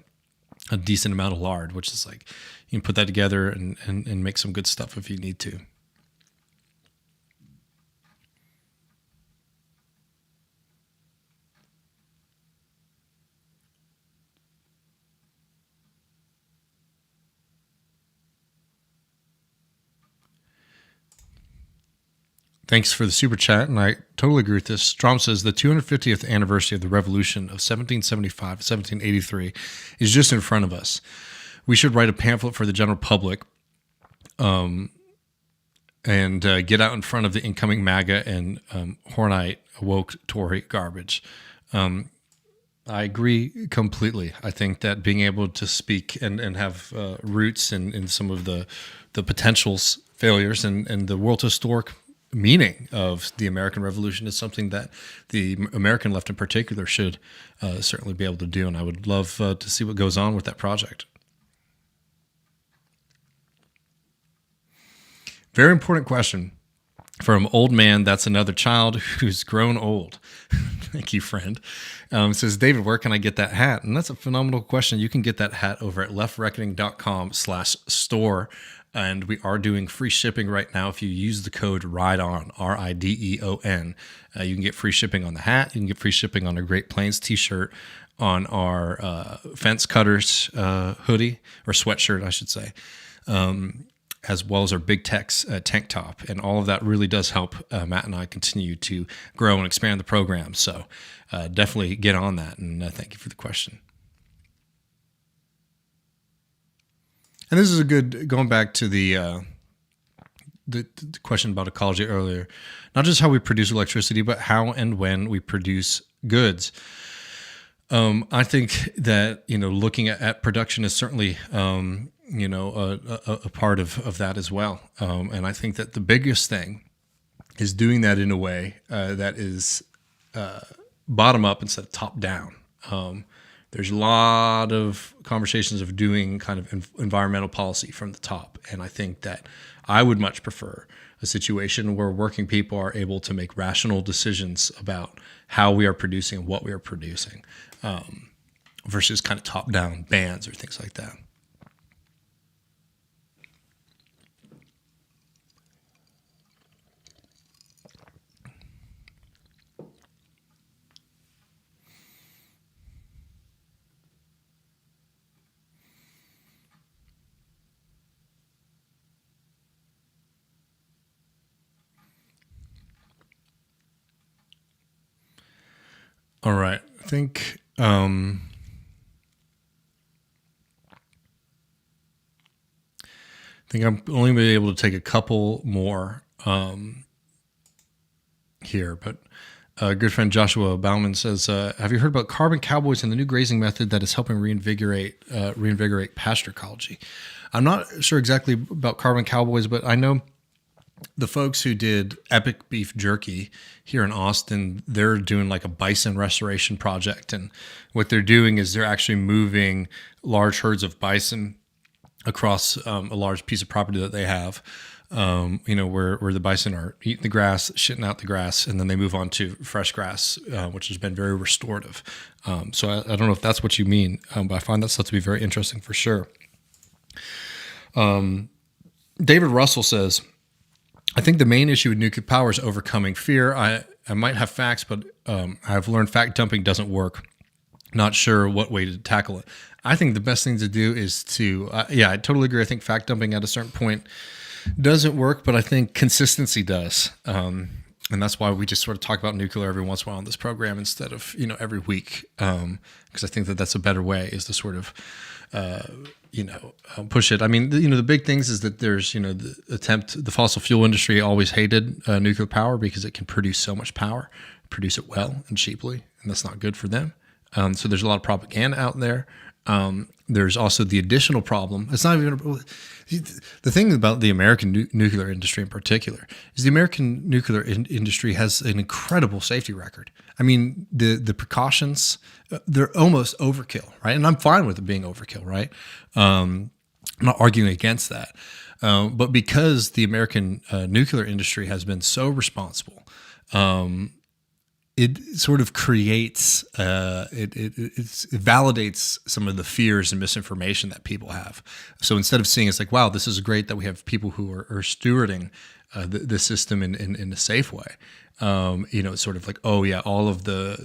decent amount of lard, which is like, you can put that together and make some good stuff if you need to. Thanks for the super chat, and I totally agree with this. Strom says the 250th anniversary of the revolution of 1775 to 1783 is just in front of us. We should write a pamphlet for the general public, and get out in front of the incoming MAGA and Hornite woke Tory garbage. I agree completely. I think that being able to speak and have roots in some of the potentials, failures, and the world historic meaning of the American Revolution is something that the American left in particular should certainly be able to do. And I would love to see what goes on with that project. Very important question from Old Man That's Another Child Who's Grown Old. Thank you, friend. It says, David, where can I get that hat? And that's a phenomenal question. You can get that hat over at leftreckoning.com/store. And we are doing free shipping right now. If you use the code RIDEON, RIDEON, you can get free shipping on the hat. You can get free shipping on a Great Plains t-shirt, on our Fence Cutters hoodie, or sweatshirt, I should say, as well as our Big Tex tank top. And all of that really does help Matt and I continue to grow and expand the program. So definitely get on that. And thank you for the question. And this is a good, going back to the question about ecology earlier, not just how we produce electricity, but how and when we produce goods. I think that, looking at production is certainly, a part of that as well. And I think that the biggest thing is doing that in a way that is bottom up instead of top down. There's a lot of conversations of doing kind of environmental policy from the top. And I think that I would much prefer a situation where working people are able to make rational decisions about how we are producing and what we are producing, versus kind of top-down bans or things like that. All right. I think I'm only be able to take a couple more here, but good friend Joshua Bauman says, have you heard about carbon cowboys and the new grazing method that is helping reinvigorate pasture ecology? I'm not sure exactly about carbon cowboys, but I know the folks who did Epic Beef Jerky here in Austin, they're doing like a bison restoration project. And what they're doing is they're actually moving large herds of bison across a large piece of property that they have, where the bison are eating the grass, shitting out the grass, and then they move on to fresh grass, which has been very restorative. So I don't know if that's what you mean, but I find that stuff to be very interesting for sure. David Russell says, I think the main issue with nuclear power is overcoming fear. I might have facts, but I've learned fact dumping doesn't work. Not sure what way to tackle it. I think the best thing to do is to, I totally agree. I think fact dumping at a certain point doesn't work, but I think consistency does. And that's why we just sort of talk about nuclear every once in a while on this program instead of, every week. Because I think that that's a better way, is to sort of, push it. I mean, the big things is that there's, the fossil fuel industry always hated nuclear power because it can produce so much power, produce it well and cheaply, and that's not good for them. So there's a lot of propaganda out there. There's also the additional problem. It's not even the thing about the American nuclear industry in particular is the American nuclear industry has an incredible safety record. I mean, the precautions, they're almost overkill, right? And I'm fine with it being overkill, right? I'm not arguing against that. But because the American nuclear industry has been so responsible, it sort of creates, it validates some of the fears and misinformation that people have. So instead of seeing it's like, wow, this is great that we have people who are stewarding the system in a safe way. It's sort of like, oh yeah, all of the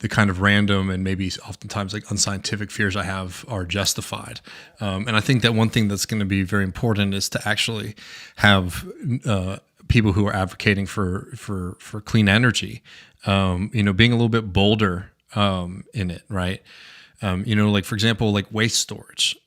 kind of random and maybe oftentimes like unscientific fears I have are justified. And I think that one thing that's going to be very important is to actually have people who are advocating for clean energy, being a little bit bolder in it, right? Like for example, like waste storage.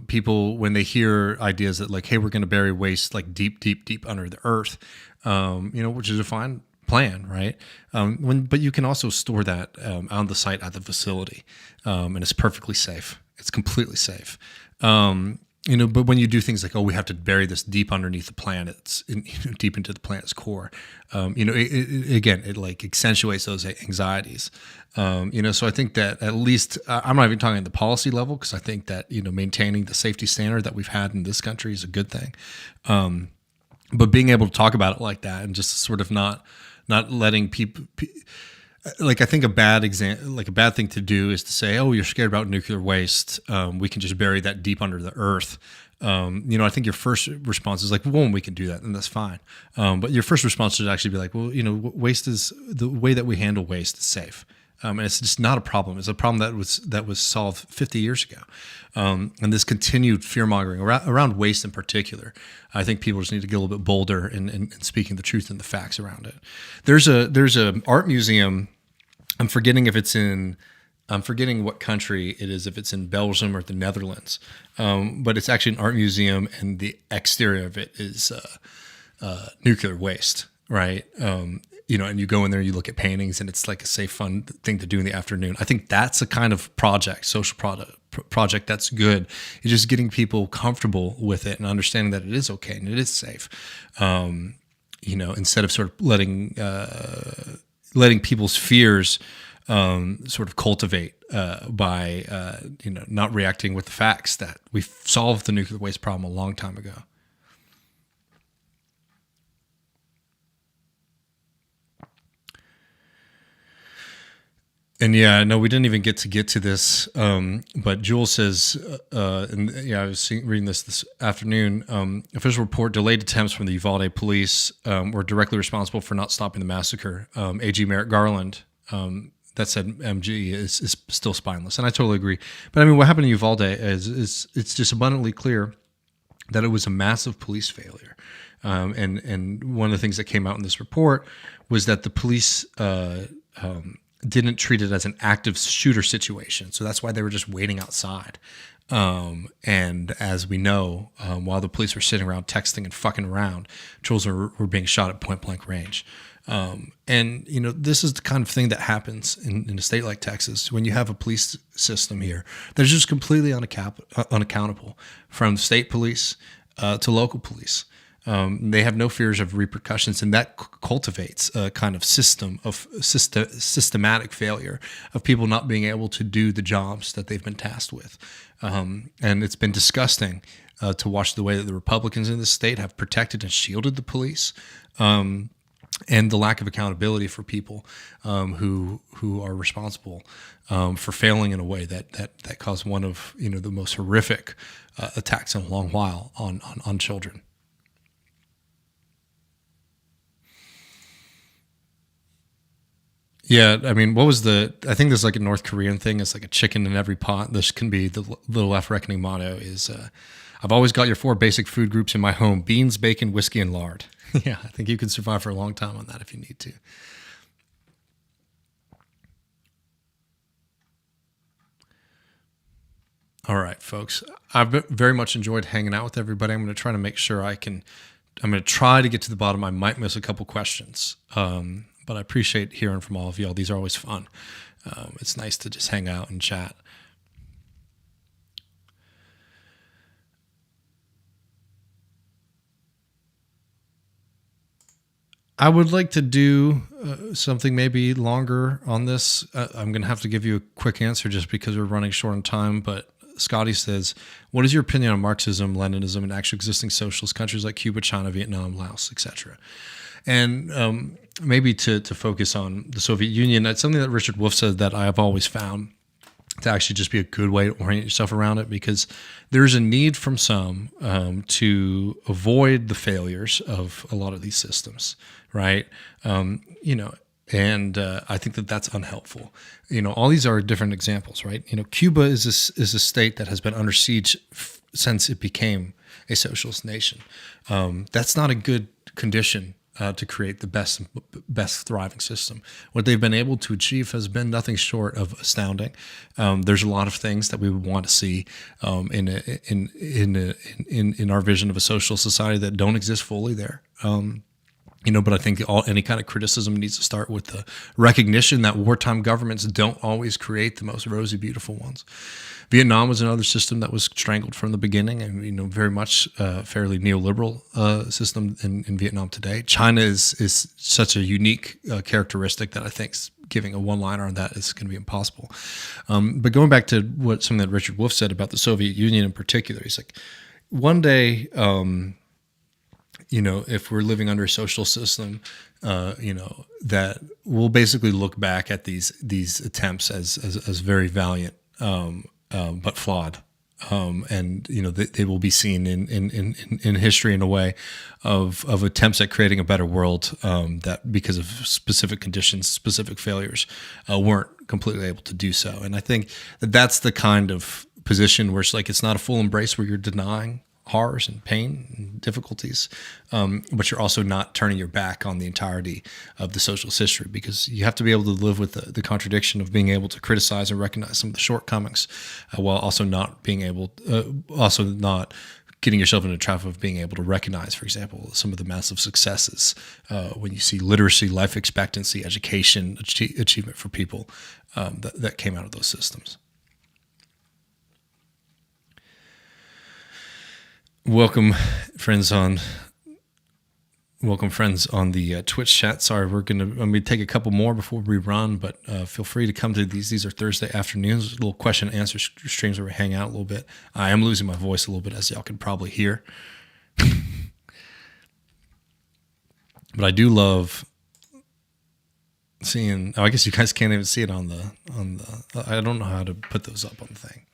People when they hear ideas that like, hey, we're going to bury waste like deep under the earth, which is a fine plan, right? But you can also store that on the site at the facility, and it's perfectly safe. It's completely safe. But when you do things like, oh, we have to bury this deep underneath the planet, deep into the planet's core, it like accentuates those anxieties. So I think that at least I'm not even talking at the policy level, because I think that maintaining the safety standard that we've had in this country is a good thing. But being able to talk about it like that and just sort of not letting people. Like I think a bad thing to do is to say, oh, you're scared about nuclear waste. We can just bury that deep under the earth. I think your first response is like, well, we can do that, and that's fine. But your first response should actually be like, well, waste is the way that we handle waste is safe. And it's just not a problem. It's a problem that was solved 50 years ago. And this continued fear mongering around waste in particular, I think people just need to get a little bit bolder in speaking the truth and the facts around it. There's a art museum. I'm forgetting what country it is, if it's in Belgium or the Netherlands. But it's actually an art museum, and the exterior of it is nuclear waste, right? And you go in there, you look at paintings, and it's like a safe, fun thing to do in the afternoon. I think that's a kind of social project that's good. It's just getting people comfortable with it and understanding that it is okay and it is safe. Instead of sort of letting people's fears sort of cultivate by not reacting with the facts that we've solved the nuclear waste problem a long time ago. And yeah, no, we didn't even get to this. But Jules says, I was reading this afternoon. Official report: delayed attempts from the Uvalde police were directly responsible for not stopping the massacre. AG Merrick Garland, that said MG is still spineless, and I totally agree. But I mean, what happened in Uvalde is it's just abundantly clear that it was a massive police failure. And one of the things that came out in this report was that the police didn't treat it as an active shooter situation. So that's why they were just waiting outside. And as we know, while the police were sitting around texting and fucking around, children were being shot at point blank range. And this is the kind of thing that happens in a state like Texas when you have a police system here that's just completely unaccountable, from state police to local police. They have no fears of repercussions, and that cultivates a kind of systematic failure of people not being able to do the jobs that they've been tasked with. And it's been disgusting to watch the way that the Republicans in this state have protected and shielded the police, and the lack of accountability for people who are responsible for failing in a way that caused one of the most horrific attacks in a long while on children. Yeah, I mean, I think there's like a North Korean thing. It's like a chicken in every pot. This can be the Little Left Reckoning motto is, I've always got your 4 basic food groups in my home: beans, bacon, whiskey, and lard. Yeah, I think you can survive for a long time on that if you need to. All right, folks. I've very much enjoyed hanging out with everybody. I'm going to try to make sure I'm going to try to get to the bottom. I might miss a couple questions. But I appreciate hearing from all of y'all. These are always fun. It's nice to just hang out and chat. I would like to do something maybe longer on this. I'm going to have to give you a quick answer just because we're running short on time. But Scotty says, what is your opinion on Marxism, Leninism, and actually existing socialist countries like Cuba, China, Vietnam, Laos, etc.? And maybe to focus on the Soviet Union, that's something that Richard Wolff said that I have always found to actually just be a good way to orient yourself around it, because there's a need from some to avoid the failures of a lot of these systems, right? And I think that that's unhelpful. All these are different examples, right? Cuba is a state that has been under siege since it became a socialist nation. That's not a good condition to create the best thriving system. What they've been able to achieve has been nothing short of astounding. There's a lot of things that we would want to see in our vision of a social society that don't exist fully there. But I think any kind of criticism needs to start with the recognition that wartime governments don't always create the most rosy, beautiful ones. Vietnam was another system that was strangled from the beginning, and very much fairly neoliberal system in Vietnam today. China is such a unique characteristic that I think giving a one-liner on that is going to be impossible. But going back to something that Richard Wolff said about the Soviet Union in particular, he's like, one day, if we're living under a social system, that we'll basically look back at these attempts as very valiant, but flawed. And they will be seen in history in a way of attempts at creating a better world that, because of specific conditions, specific failures, weren't completely able to do so. And I think that that's the kind of position where it's not a full embrace where you're denying horrors and pain and difficulties, but you're also not turning your back on the entirety of the socialist history, because you have to be able to live with the contradiction of being able to criticize and recognize some of the shortcomings, while also not getting yourself into a trap of being able to recognize, for example, some of the massive successes when you see literacy, life expectancy, education, achievement for people that came out of those systems. Welcome, friends on the Twitch chat. Sorry, I'm going to take a couple more before we run, but feel free to come to these. These are Thursday afternoons, little question and answer streams where we hang out a little bit. I am losing my voice a little bit, as y'all can probably hear. But I do love seeing. I guess you guys can't even see it on the. I don't know how to put those up on the thing.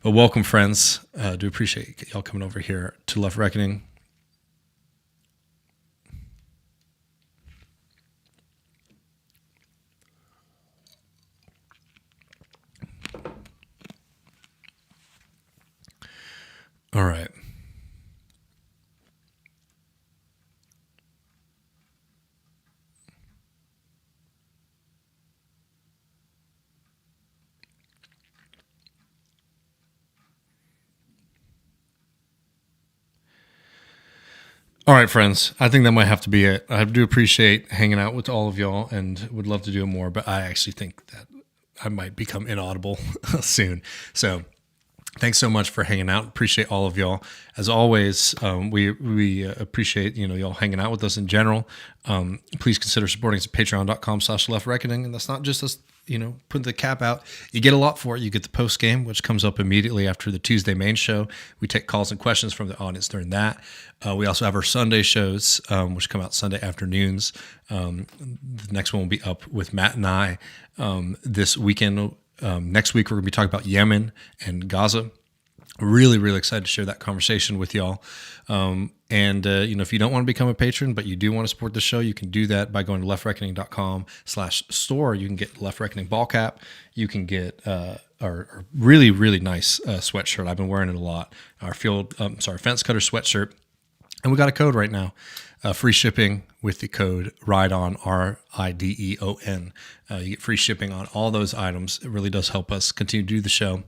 But welcome, friends. Do appreciate y'all coming over here to Left Reckoning. All right. All right, friends. I think that might have to be it. I do appreciate hanging out with all of y'all and would love to do more, but I actually think that I might become inaudible soon. So thanks so much for hanging out. Appreciate all of y'all. As always, we appreciate y'all hanging out with us in general. Please consider supporting us at patreon.com/leftreckoning. And that's not just us, putting the cap out. You get a lot for it. You get the post game, which comes up immediately after the Tuesday main show. We take calls and questions from the audience during that. We also have our Sunday shows, which come out Sunday afternoons. The next one will be up with Matt and I this weekend. Next week, we're going to be talking about Yemen and Gaza. Really, really excited to share that conversation with y'all. If you don't want to become a patron, but you do want to support the show, you can do that by going to leftreckoning.com/store. You can get Left Reckoning ball cap. You can get our really, really nice sweatshirt. I've been wearing it a lot. Our fence cutter sweatshirt. And we got a code right now. Free shipping with the code RIDEON, RIDEON. You get free shipping on all those items. It really does help us continue to do the show.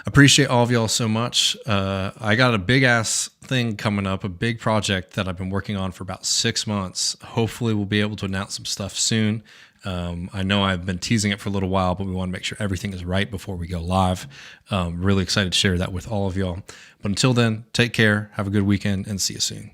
Appreciate all of y'all so much. I got a big ass thing coming up, a big project that I've been working on for about 6 months. Hopefully we'll be able to announce some stuff soon. I know I've been teasing it for a little while, but we want to make sure everything is right before we go live. Really excited to share that with all of y'all. But until then, take care, have a good weekend, and see you soon.